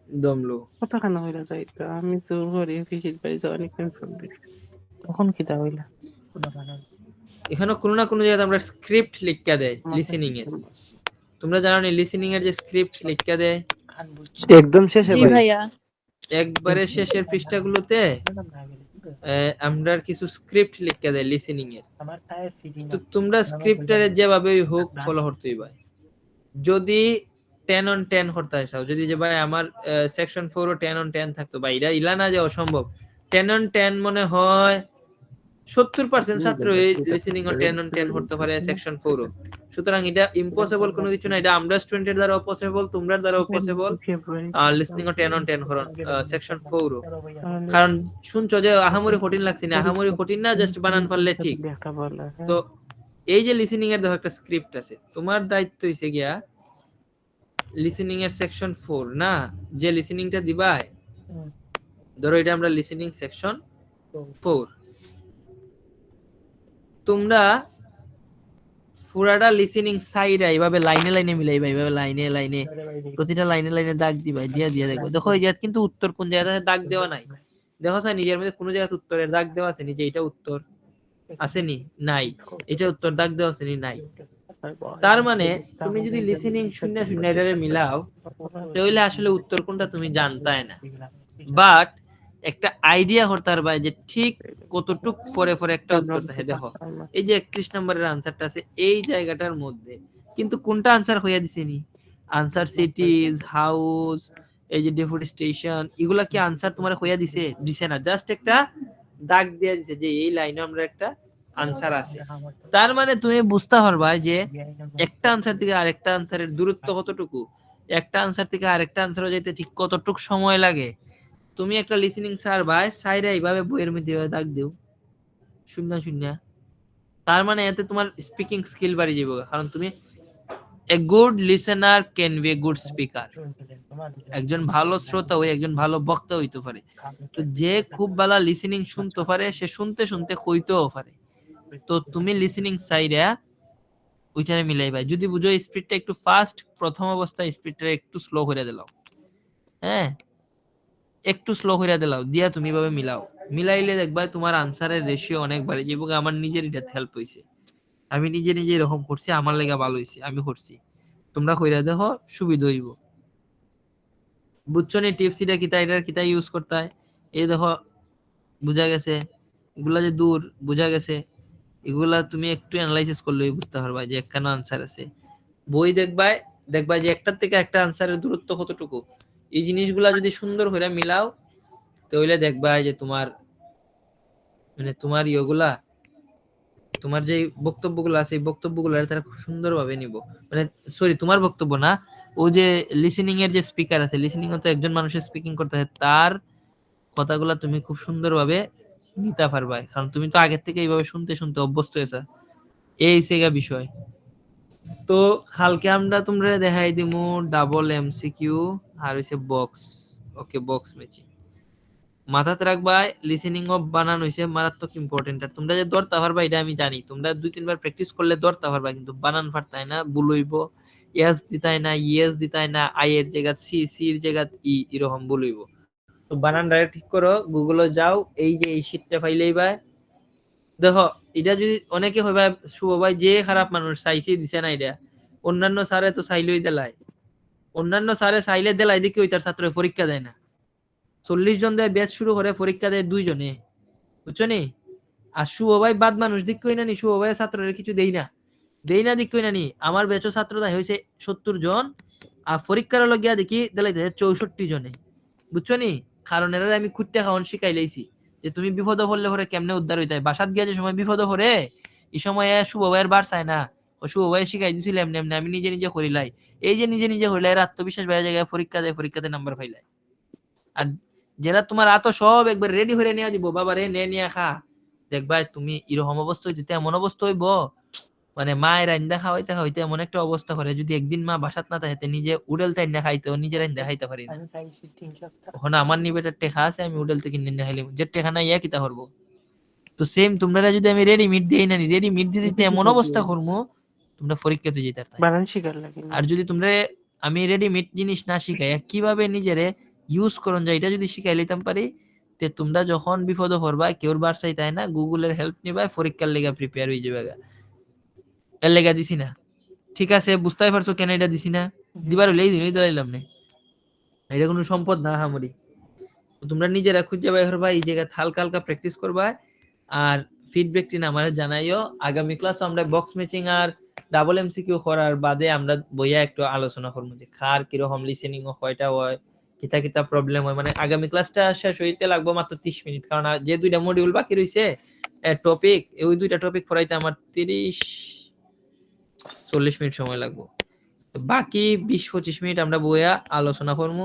দমলো কথা কেন হইলা যাইতা, আমি তো ঘরে ফিশিট বাড়ি যাওয়া অনেক ক্যান্সেল দিছি, তখন কি তা হইলা? এখানে কোনো না কোনো জায়গায় আমরা স্ক্রিপ্ট লিখা দেয় লিসেনিং এর। তোমরা জানো না লিসেনিং এর যে স্ক্রিপ্ট লিখা দেয় একদম শেষে জি ভাই। ভাইয়া। একবারে শেষের পৃষ্ঠাগুলোতে আমরা কিছু স্ক্রিপ্ট লিখা দেয় লিসেনিং এর। তো তোমরা স্ক্রিপ্টারে যেভাবে হোক ফলো করতেই ভাই। যদি 10 on 10 করতে চাও, যদি যে ভাই আমার সেকশন 4 ও 10 on 10 থাকতো, ভাই এটা ইলা না যে অসম্ভব। 10 on 10 মনে হয় 70% ছাত্র এই লিসেনিং ও 10 on 10 করতে পারে সেকশন 4 ও। সুতরাং এটা ইম্পসিবল কোনো কিছু না, এটা আমরা স্টুডেন্টের দ্বারা পসিবল, তোমরার দ্বারা পসিবল। আর লিসেনিং ও 10 on 10 করুন সেকশন 4 ও। কারণ শুনছো যে আহামরি কঠিন লাগছে না, আহামরি কঠিন না, জাস্ট বানান পারলে ঠিক। তো এই যে লিসেনিং এর দেখো একটা স্ক্রিপ্ট আছে, তোমার দায়িত্ব হইছে গিয়া লিসেনিং এর সেকশন 4 না, যে লিসেনিংটা দিবা, ধরো এটা আমরা লিসেনিং সেকশন 4, তোমরা পুরাটা লিসেনিং সাইডে এইভাবে লাইনে লাইনে মিলাইবা, এইভাবে লাইনে লাইনে প্রতিটা লাইনে লাইনে দাগ দিবা, দিয়া দিয়া দেখো। দেখো এই জায়গা কিন্তু উত্তর কোন জায়গাতে দাগ দেওয়া নাই, দেখো স্যার নিজের মধ্যে কোন জায়গাতে উত্তরের দাগ দেওয়া আছে নি, যে এটা উত্তর আসেনি, নাই, এটা উত্তর দাগ দেওয়া আছে নি, নাই। তার মানে তুমি যদি লিসেনিং শূন্য শূন্য এটারে মিলাও, তাহলে আসলে উত্তর কোনটা তুমি জানতাই না, বাট একটা আইডিয়া করতে পারবা যে ঠিক কতটুক পরে পরে একটা উত্তর থাকে। দেখো এই যে 31 নম্বরের আনসারটা আছে এই জায়গাটার মধ্যে, কিন্তু কোনটা আনসার হইয়া দিছেনি? আনসার সিটিজ, হাউস, এই যে ডিফরেস্টেশন, এগুলা কি আনসার তোমার হইয়া দিছে? দিছে না, জাস্ট একটা দাগ দিয়ে দিছে যে এই লাইনে আমরা একটা আনসার আছে। তার মানে তুমি বুঝতে পারবা যে একটা আনসার থেকে আরেকটা আনসারের দূরত্ব কতটুকু, একটা আনসার থেকে আরেকটা আনসারে যেতে ঠিক কতটুকু সময় লাগে। তুমি একটা লিসেনিং স্যার ভাই সাইডে এইভাবে বইয়ের মধ্যে এভাবে দাগ দিও শূন্য শূন্য, তার মানে এতে তোমার স্পিকিং স্কিল বাড়ি যাবে, কারণ তুমি a good listener can B a good speaker. একজন ভালো শ্রোতা ওই একজন ভালো বক্তা হইতে পারে। তো যে খুব ভালো লিসেনিং শুনতে পারে সে শুনতে শুনতে কইতেও পারে। তো তুমি লিসেনিং সাইডে ওইখানে মিলাইবা। যদি বুঝো স্পিডটা একটু ফাস্ট, প্রথম অবস্থায় স্পিডটা একটু স্লো করে দিলাও, হ্যাঁ একটু স্লো করে দিলাও, দিয়া তুমি ভাবে মিলাও, মিলাইলে দেখবা তোমার আনসারের রেশিও অনেক বাড়ে যাবে। আমার নিজের এটা হেল্প হইছে, আমি নিজে নিজে এরকম করছি, আমার লেগে ভালো হইছে, আমি করছি। তোমরা কইরা দেখো, সুবিধা হইব। বুঝছো নি টিপস এটা কিতা, এটার কিতা ইউজ করতে হয়। এই দেখো বুঝা গেছে, এগুলা যে দূর বুঝা গেছে, এগুলা তুমি একটু অ্যানালাইসিস করলেই বুঝতে পারবা যে কেন আনসার আছে। বই দেখবা, দেখবা যে একটার থেকে একটা আনসারের দূরত্ব কতটুকু। এই জিনিসগুলা যদি সুন্দর করে মিলাও তাহলে দেখবা যে তোমার মানে তোমার ইয়েগুলা, তোমার যে বক্তব্যগুলো আছে এই বক্তব্যগুলো তারা খুব সুন্দরভাবে নিব। মানে সরি তোমার বক্তব্য না, ও যে লিসেনিং এর যে স্পিকার আছে, লিসেনিং তো একজন মানুষের স্পিকিং করতে হয়, তার কথাগুলো তুমি খুব সুন্দরভাবে নিতে পারবা, কারণ তুমি তো আগের থেকে এইভাবে শুনতে শুনতে অভ্যস্ত হয়েছে। এই সেগা বিষয়। তো কালকে আমরা তোমরা দেখাই দিমু ডাবল এমসিকিউ আর হইছে বক্স। ওকে, বক্স ম্যাচিং মাথাতে রাখবা। লিসেনিং অফ বানান হইছে মারাত্মক ইম্পর্টেন্ট। আর তোমরা যে ধরতে পারবা এটা আমি জানি, তোমরা 2-3 বার প্র্যাকটিস করলে ধরতে পারবা, কিন্তু বানান ফাটতায় না, ভুল হইব, এস দিতাই না, ইএস দিতাই না, আই এর জায়গা সি, সি এর জায়গা ই, এরকম ভুল হইব। তো বানান ডাইরেক্ট ঠিক করো, গুগলে যাও, এই যে এই শীটটা ফাইলেই ভাই দেখো। এটা যদি অনেকে হইবা শুভ ভাই যে খারাপ মানুষ চাইছে দিছে না, এটা অন্যান্য স্যারে তো চাইলেই দেলাই, অন্যান্য স্যারে চাইলে দেলাই দেখি ওই তার ছাত্র পরীক্ষা দেয় না। 40 জন দেয় ব্যাচ শুরু করে, পরীক্ষা দেয় 2 জনে, বুঝছো নি। আর শুভ ভাই বাদ মানুষ দিক কই না নি, শুভ ভাই ছাত্ররা কিছু দেই না দিক কই না নি। আমার ব্যাচও ছাত্র দেয় হয়েছে 70 জন, আর পরীক্ষার লগিয়া দেখি দেলাইতে 64 জনে, বুঝছো নি। কারণ এরা আমি খুঁটতে খাওয়ান শিখাই লাইছি যে তুমি বিপদ পড়লে পরে কেমনে উদ্ধার হইতে হয়। বাসাত গিয়া যে সময় বিপদ পড়ে এই সময় শুভ ভাইয়ের বার চায় না, ও শুভ ভাই শিখাই দিছিল এমনি এমনি, আমি নিজে নিজে করিলাই। এই যে নিজে নিজে করিলাই এর আত্মবিশ্বাস বাইরে জায়গায় পরীক্ষা দেয়, পরীক্ষাতে নাম্বার পাইলাই। আর যারা তোমার আতো সব একবার রেডি হয়ে নিয়ে দিব, বাবা রে নে নিয়ে খা, দেখবা তুমি এরকম অবস্থা হইতে, এমন অবস্থা হইব মানে মায়ের রান্দা খাওয়াইতে খাওয়াইতে এমন একটা অবস্থা করে, যদি একদিন মা বাসাত না থাকে নিজে উডেল তাই না খাইতে, নিজের রান্দা খাইতে পারি না। এখন আমার নিবেটার টেকা আছে, আমি উডেল থেকে নিয়ে খাইলে যে টেকা নাই ইয়া কিতা করবো। তো সেম তোমরা যদি আমি রেডিমেড দিই না, রেডিমেড দিতে এমন অবস্থা করবো তোমরা পরীক্ষাতে যেতে পারতা। বানান শিকার লাগে। আর যদি তোমরা আমি রেডিমেড জিনিস না শিখাই কিভাবে নিজেরে ইউজ করুন যায় এটা যদি শিখাই লিতাম পারি, তে তোমরা যখন বিপদ পড়বা কেউর বারসাই তাই না, গুগলের হেল্প নিবা, পরীক্ষার লেগা প্রিপেয়ার হয়ে যাবে। এর লেগা দিছি না, ঠিক আছে বুঝতেই পারছো কেন এটা দিছি না, দিবার হলে এই দিনই দিলাম না, এটা কোনো সম্পদ না হামরি। তোমরা নিজেরা খুঁজে বাই করবা, এই জায়গায় হালকা হালকা প্র্যাকটিস করবা, আর ফিডব্যাক টি আমারে জানাইও। আগামী ক্লাস আমরা বক্স ম্যাচিং আর ডাবল এমসিকিউ করার বাদে আমরা বইয়া একটু আলোচনা করবো যে কার কিরকম লিসেনিং ও কয়টা হয়, কিতা কিতা প্রবলেম হয়। মানে আগামী ক্লাসটা শেষ হইতে লাগবে মাত্র 30 মিনিট, কারণ যে 2টা মডিউল বাকি রইছে টপিক, ওই 2টা টপিক পড়াইতে আমার 30-40 মিনিট সময় লাগবে। বাকি 20-25 মিনিট আমরা বইয়া আলোচনা করবো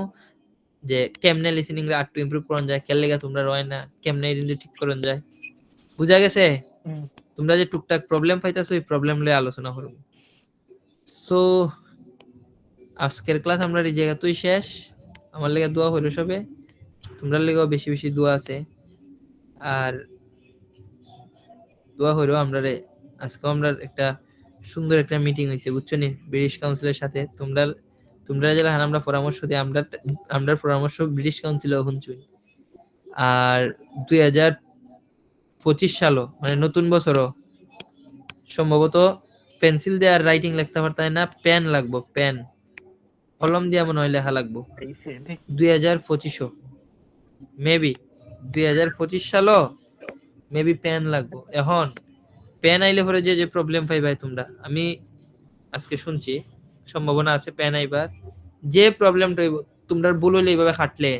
যে কেমনে লিসেনিং রে আরটু ইমপ্রুভ করন যায়, কেন লেগা তোমরা রয় না, কেমনে এটা ঠিক করন যায়। বুঝা গেছে? তোমরা যে টুকটাক প্রবলেম পাইতাছো এই প্রবলেম লয়ে আলোচনা করব। সো আজকের ক্লাস আমরা এই জায়গাতেই শেষ। আমার লাগা দোয়া হইলো সবে, তোমরা লাগা বেশি বেশি দোয়া আছে, আর দোয়া হইলো আমরা আজকে আমরা একটা সুন্দর একটা মিটিং হইছে, বুঝছো নি, ব্রিটিশ কাউন্সিলের সাথে। তোমরা যারা আমরা পরামর্শ দিই, আমরা পরামর্শ ব্রিটিশ কাউন্সিলে শুনছুই। আর 2025 সালও মানে নতুন বছরও সম্ভবত পেন্সিল দিয়ে আর রাইটিং লিখতে পারতাই না, পেন লাগবো, পেন কলম দিয়ে মনে হয় লেখা লাগবো। 2025 মেবি 2025 সালও মেবি পেন লাগবো। এখন পেন আইলে পরে যে প্রবলেম পাইবাই তোমরা, আমি আজকে শুনছি সম্ভাবনা আছে পেন আইবার, যে প্রবলেমটা হইব তোমরা ভুল হইলে এইভাবে খাটলে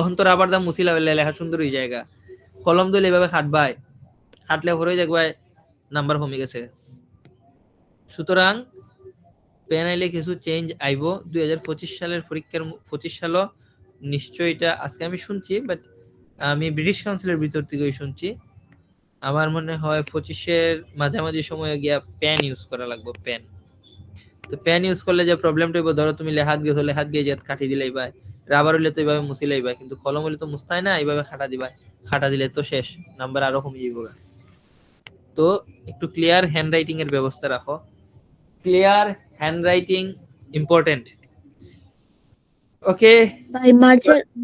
অন্তর আবার দাম মুছিলা লেখা সুন্দর হয়ে জায়গা, কলম দিলে এইভাবে খাটবাই, খাটলে পরে দেখবা নাম্বার কমে গেছে। সুতরাং পেন আইলে কিছু চেঞ্জ আইব 2025 সালের পরীক্ষার 25 সালও নিশ্চয়ই। এটা আজকে আমি শুনছি, বাট আমি ব্রিটিশ কাউন্সিলের ভিতর থেকেই শুনছি। আমার মনে হয় 25-এর মাঝামাঝি সময়ে গিয়া পেন ইউজ করা লাগবে, পেন। তো পেন ইউজ করলে যে প্রবলেমটা হইব, ধরো তুমি লেহাত গেছো, লেহাত গিয়ে যে কাটি দিলেই বা রাবার হইলে তো এইভাবে মুছিলেই বা, কিন্তু কলম হইলে তো মুছতাই না, এইভাবে খাটা দিবা, খাটা দিলে তো শেষ, নাম্বার আরো কমে যাইব। তো একটু ক্লিয়ার হ্যান্ড রাইটিং এর ব্যবস্থা রাখো। Clear handwriting important. Okay, ভাই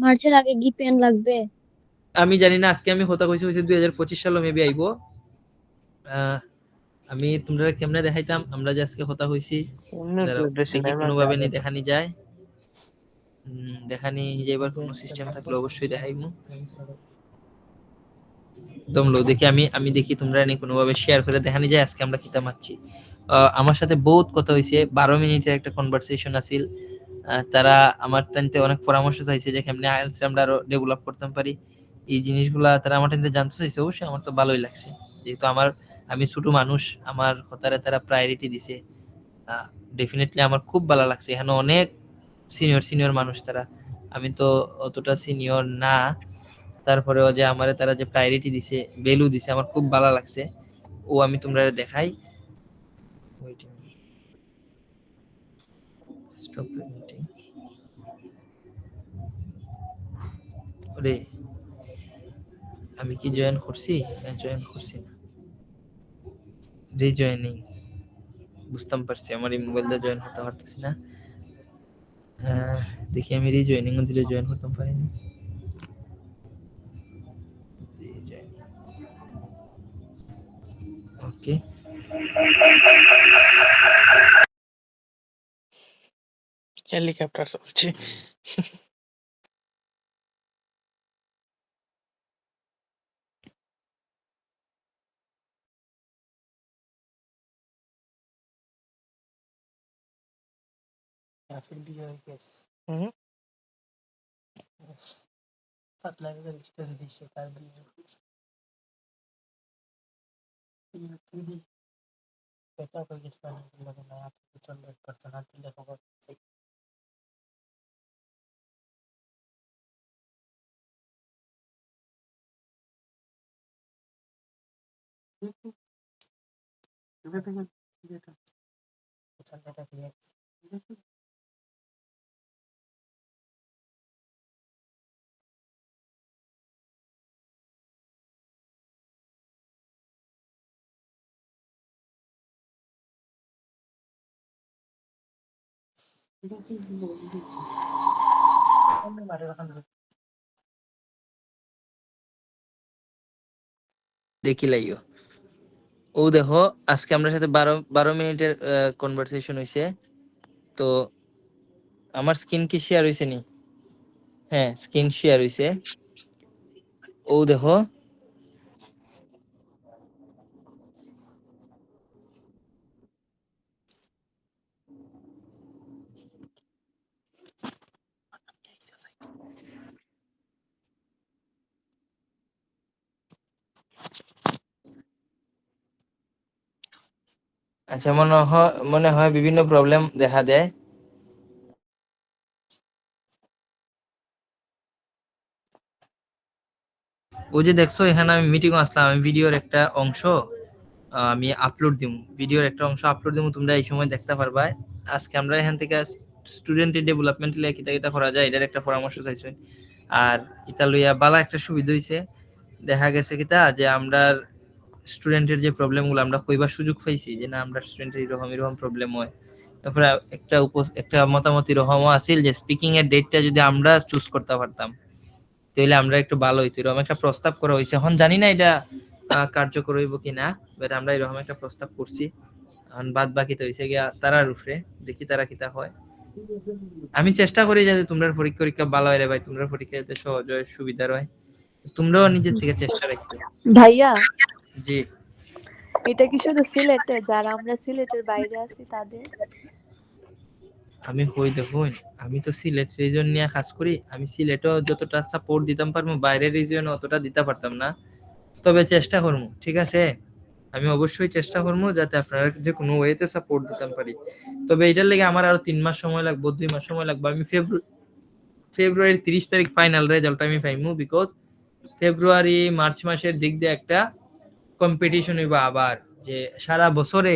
মার্চের আগে কি পেন লাগবে? আমি জানি না, আজকে আমি কথা কইছি 2025 সালে মেবি আইবো। আমি তোমরা কেমনে দেখাইতাম, আমরা যে আজকে কথা কইছি দেখি কোনোভাবে নি দেখানি যায়। দেখানি যাইবার কোনো সিস্টেম থাকলে অবশ্যই দেখাইমু। একদম লো দেখি আমি দেখি তোমরা নি কোনোভাবে শেয়ার করে দেখানি যায় আজকে আমরা কিতা মারছি। আমার সাথে বহুত কথা হইছে, 12 মিনিটের একটা কনভারসেশন আছিল। তারা আমার টাইমতে অনেক পরামর্শ চাইছে যে কেমনে আইএলটিএস আমরা আরো ডেভেলপ করতে পারি। এই জিনিসগুলা তারা আমার টাইমতে জানতে চাইছে, অবশ্যই আমার তো ভালোই লাগছে, যেহেতু আমি ছোট মানুষ, আমার কথারে তারা প্রায়োরিটি দিছে। ডেফিনেটলি আমার খুব ভালো লাগছে। এখানে অনেক সিনিয়র মানুষ তারা, আমি তো অতটা সিনিয়র না, তারপরেও যে আমারে তারা যে প্রায়োরিটি দিছে, ভ্যালু দিছে, আমার খুব ভালো লাগছে। ও আমি তোমরা দেখাই, স্টপ মিটিং। ওরে আমি কি জয়েন করছি না জয়েন করছি না, রিজয়েনিং বুঝতাম পারছি, আমার এই মোবাইলটা জয়েন করতে পারতেছি না। দেখি আমি রিজয়েনিং দিলে জয়েন করতে পারিনি। ওকে, হেলিকপ্টার চলছে। হুম, দেখি লাইও। ও দেখো আজকে আমরা সাথে 12 মিনিটের কনভারসেশন হইছে। তো আমার স্ক্রিন কি শেয়ার হইছে নি? হ্যাঁ, স্ক্রিন শেয়ার হইছে। ও দেখো আচ্ছা, মনে হয় বিভিন্ন প্রবলেম দেখা দেয়। ও যে দেখছো এখানে আমি মিটিং আসলাম, আমি ভিডিওর একটা অংশ আমি আপলোড দিব, ভিডিওর একটা অংশ আপলোড দিব, তোমরা এই সময় দেখতে পারবা। আজকে আমরা এখান থেকে স্টুডেন্টের ডেভেলপমেন্ট লিয়ে কিতা করা যায় এটার একটা পরামর্শ চাইছি। আর এটা লইয়া বালা একটা সুবিধা হইছে, দেখা গেছে কিতা যে আমরা স্টুডেন্টের যে প্রবলেমগুলো আমরা কইবার সুযোগ পাইছি, যে না আমরা স্টুডেন্টের এরকম প্রবলেম হয়। তারপরে একটা মতামত এরকমও আছিল যে স্পিকিং এর ডেটটা যদি আমরা চুজ করতে পারতাম তাহলে আমরা একটু ভালো হইতো, এরকম একটা প্রস্তাব করা হয়েছে। এখন জানি না এটা কার্যকর হইব কিনা, বাট আমরা এরকম একটা প্রস্তাব করছি। এখন বাদ বাকি তো হইছে গিয়া তারার উপরে, দেখি তারা কিতা হয়। আমি চেষ্টা করি যাতে তোমরা পরীক্ষা ভালো হয় রে ভাই, তোমরা পরীক্ষা যাতে সহজ হয়, সুবিধার হয়। তোমরাও নিজের থেকে চেষ্টা রাখবে। ভাইয়া জি, এটা কি শুধু সিলেটে, যারা আমরা সিলেটের বাইরে আছি তাদের? আমি কই দেখুন, আমি তো সিলেট রিজন নিয়ে কাজ করি, আমি সিলেটও যতটা সাপোর্ট দিতাম পারবো বাইরের রিজন অতটা দিতে পারতাম না। তবে চেষ্টা করবো, ঠিক আছে? আমি অবশ্যই চেষ্টা করবো যাতে আপনারা যে কোনো ওয়েতে সাপোর্ট দিতে পারি। তবে এটার লেগে আমার আরো 3 মাস সময় লাগবে, 2 মাস সময় লাগবে। আমি ফেব্রুয়ারির 30 তারিখ ফাইনাল রেজাল্ট আমি পাইমু, বিকজ ফেব্রুয়ারি মার্চ মাসের দিক দিয়ে একটা কম্পিটিশন হইব আবার, যে সারা বছরে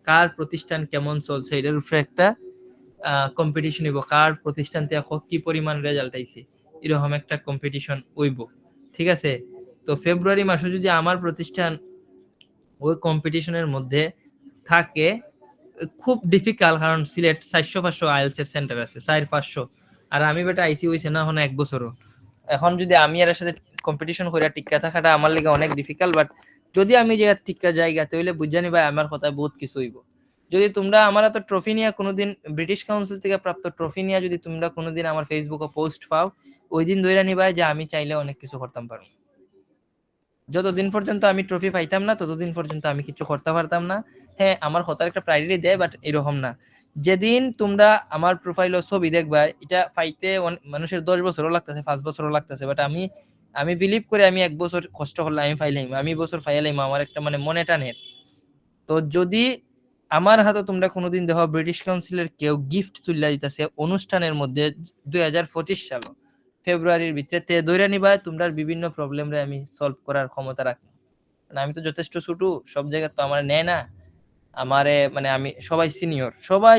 কার প্রতিষ্ঠান কেমন চলছে এটার উপরে একটা কম্পিটিশন হইব, কার প্রতিষ্ঠান থেকে কি পরিমাণ রেজাল্ট আইছে, এরকম একটা কম্পিটিশন হইব, ঠিক আছে? তো ফেব্রুয়ারি মাসে যদি আমার প্রতিষ্ঠান ওই কম্পিটিশনের মধ্যে থাকে, খুব ডিফিকাল্ট, কারণ সিলেট 400-500 আইএলস এর সেন্টার আছে, 400-500, আর আমি বেটা আইসি হইছে না এখন 1 বছরও। এখন যদি আমি এর সাথে কম্পিটিশন করে টিকা থাকাটা আমার লাগে অনেক ডিফিকাল্ট, বাট যদি আমি যে টিকা জায়গা তাহলে বুঝানি ভাই আমার কথায় বহুত কিছু হইব। যদি তোমরা আমার তো ট্রফি নিয়ে কোনোদিন ব্রিটিশ কাউন্সিল থেকে প্রাপ্ত ট্রফি নিয়ে যদি তোমরা কোনোদিন আমার ফেসবুকে পোস্ট পাও, ওই দিন ধরে নিবাই যে আমি চাইলে অনেক কিছু করতাম পারবো। যতদিন পর্যন্ত আমি ট্রফি পাইতাম না ততদিন পর্যন্ত আমি কিছু করতে পারতাম না। হ্যাঁ, আমার কথার একটা প্রায়োরিটি দেয়, বাট এরকম না। যেদিন তোমরা আমার প্রোফাইল ছবি দেখবা, এটা পাইতে মানুষের 10 বছরও লাগতেছে, 5 বছরও লাগতেছে, বাট আমি বিলিভ করে আমি 1 বছর কষ্ট করলে আমি ফাইলাইম, আমি বছর ফাইলাইম, আমার একটা মানে মনে টানের। তো যদি আমার হাতে তোমরা কোনোদিন দেখো ব্রিটিশ কাউন্সিলের কেউ গিফট তুলে দিতেছে অনুষ্ঠানের মধ্যে 2025 সাল ফেব্রুয়ারির ভিতরে, ধরে নিবা তোমরা বিভিন্ন প্রবলেম রে আমি সলভ করার ক্ষমতা রাখি। মানে আমি তো যথেষ্ট ছোট, সব জায়গায় তো আমার নেয় না, আমারে মানে আমি সবাই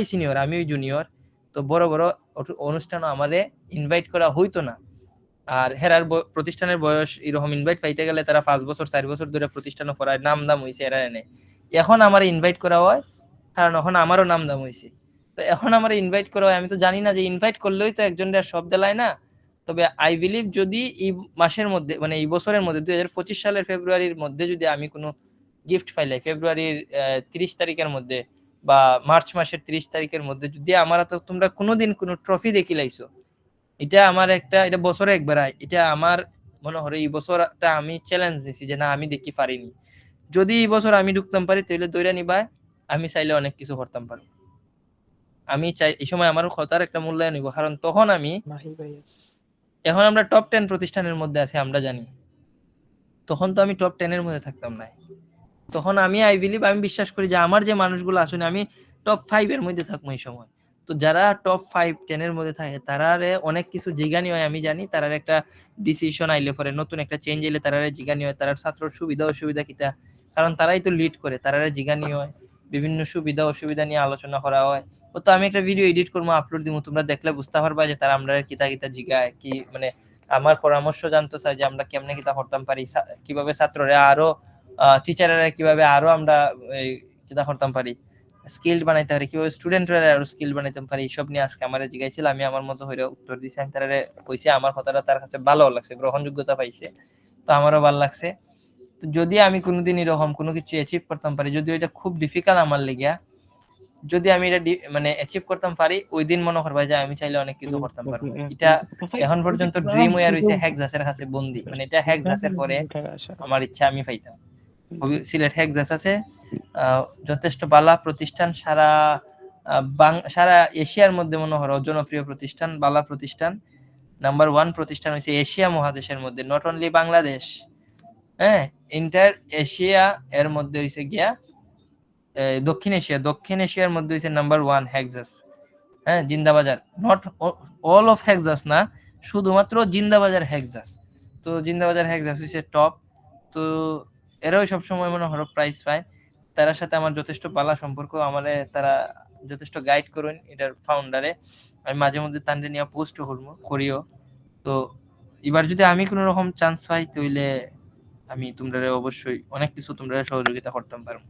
সিনিয়র, আমিও জুনিয়র, তো বড় বড় অনুষ্ঠানও আমারে ইনভাইট করা হইতো না। আর হেরার প্রতিষ্ঠানের বয়স এরকম ইনভাইট পাইতে গেলে তারা 5 বছর 4 বছর ধরে প্রতিষ্ঠানও করায়, নাম দাম হইছে, এরা এনে এখন আমার ইনভাইট করা হয়, কারণ এখন আমারও নাম দাম হইছে। তো এখন আমার ইনভাইট করা হয়, আমি তো জানি না যে ইনভাইট করলেই তো একজনের সব দেলায় না। তবে আই বিলিভ যদি এই মাসের মধ্যে মানে এই বছরের মধ্যে 2025 সালের ফেব্রুয়ারির মধ্যে যদি আমি কোনো গিফট ফাইলাই, ফেব্রুয়ারির 30 তারিখের মধ্যে বা মার্চ মাসের 30 তারিখের মধ্যে যদি আমার তো তোমরা কোনোদিন কোনো ট্রফি দেখিলাইছো, এটা আমার একটা, এটা বছরে একবার হয়, এটা আমার মনে হয় এই বছরটা আমি চ্যালেঞ্জ নিছি যে না আমি দেখি পারিনি। যদি এই বছর আমি ঢুকতাম পারি তাহলে দৈরা নিবা, আমি চাইলে অনেক কিছু করতাম পারি। আমি চাই এই সময় আমার কথার একটা মূল্যায়ন নিব, কারণ তখন আমি এখন আমরা টপ 10 প্রতিষ্ঠানের মধ্যে আছি, আমরা জানি। তখন তো আমি টপ 10 এর মধ্যে থাকতাম না। তখন আমি আই বিলিভ, আমি বিশ্বাস করি যে আমার যে মানুষগুলো আসলে আমি টপ 5 এর মধ্যে থাকবো এই সময়। তো যারা টপ 5-10 এর মধ্যে থাকে তারারে অনেক কিছু জিজ্ঞানি হয়, আমি জানি তারার একটা ডিসিশন আইলে পরে, নতুন একটা চেঞ্জ এলে তারারে জিজ্ঞানি হয়, তারার ছাত্রর সুবিধা অসুবিধা কিতা, কারণ তারাই তো লিড করে, তারারে জিজ্ঞানি হয়, বিভিন্ন সুবিধা অসুবিধা নিয়ে আলোচনা করা হয়। তো আমি একটা ভিডিও এডিট করবো, আপলোড দিব, তোমরা দেখলে বুঝতে পারবা যে তারা আমরা কিতা কিতা জিজ্ঞায়, কি মানে আমার পরামর্শ জানতে চাই যে আমরা কেমনে কিতা করতাম পারি, কিভাবে ছাত্ররা আরো টিচাররা কিভাবে আরো আমরা কিতা করতাম পারি, স্কিল বানাইতে পারি, কিভাবে স্টুডেন্টরা আরো স্কিল বানাইতে পারি, এইসব নিয়ে আজকে আমারে জিজ্ঞাসা। আমি আমার মতো হইরে উত্তর দিছি, আমি তারে কইছি আমার কথাটা তার কাছে ভালো লাগছে, গ্রহণযোগ্যতা পাইছে, তো আমারও ভালো লাগছে। তো যদি আমি কোনোদিন এরকম কোনো কিছু অ্যাচিভ করতাম পারি, যদিও এটা খুব ডিফিকাল্ট আমার লাগিয়া, যদি আমি এটা মানে অ্যাচিভ করতাম পারি, ওই দিন মনে করবা যে আমি চাইলে অনেক কিছু করতাম পারবো। এটা এখন পর্যন্ত ড্রিম ওয়্যার হইছে হেক্সাসের কাছে বন্দি, মানে এটা হেক্সাসের পরে আমার ইচ্ছা আমি পাইতাম। সিলেট হেক্সাস আছে যথেষ্ট বালা প্রতিষ্ঠান, সারা এশিয়ার মধ্যে মনে হয় জনপ্রিয় প্রতিষ্ঠান, বালা প্রতিষ্ঠান, নাম্বার 1 প্রতিষ্ঠান হইছে এশিয়া মহাদেশের মধ্যে, নট অনলি বাংলাদেশ, হ্যাঁ ইন্টার এশিয়া এর মধ্যে হইছে গিয়া দক্ষিণ এশিয়ার মধ্যে হইছে নাম্বার 1 হেক্সাস। হ্যাঁ, জিন্দাবাজার, নট অল অফ হেক্সাস না, শুধুমাত্র জিন্দাবাজার হেক্সাস। তো জিন্দাবাজার হেক্সাস হইছে টপ। তো এরাও সবসময় মনে হলো প্রাইজ পায়, তার সাথে আমার যথেষ্ট ভালো সম্পর্ক, আমারে তারা যথেষ্ট গাইড করুন, এটার ফাউন্ডারে আমি মাঝে মধ্যে তান্ডে নিয়ে পোস্ট করিও। তো এবার যদি আমি কোনো রকম চান্স পাই তাহলে আমি তোমরা অবশ্যই অনেক কিছু তোমরা সহযোগিতা করতাম পারবো।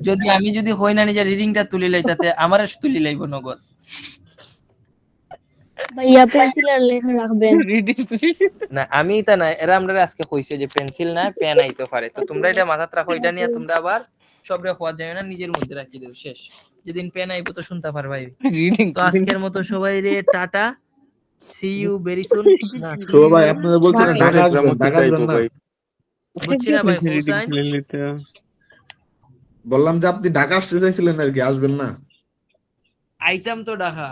যদি আমি হই না নিজের রিডিংটা তুলি লাই, তাতে আমারে তুলি লাইব নগদ। ভাইয়া পেন্সিল আর লেখা রাখবেন। না আমি তা না, এরা আমরা আজকে কইছে যে পেন্সিল না পেন আইতে পারে, তো তোমরা এটা মাথায় রাখো, এটা নিয়ে তোমরা আবার সব রেখা যায় না, নিজের মধ্যে রাখি দেও, শেষ। যেদিন পেন আইবো তো শুনতে পারবাই। তো আজকের মতো সবাই রে টাটা, সি ইউ ভেরি সুন। তো ভাই আপনারা বলছেন ঢাকা আসবেন না, বুঝছি না ভাই, বললাম যে আপনি ঢাকা আসতে চাইছিলেন আর কি, আসবেন না? আইতাম তো ঢাকা।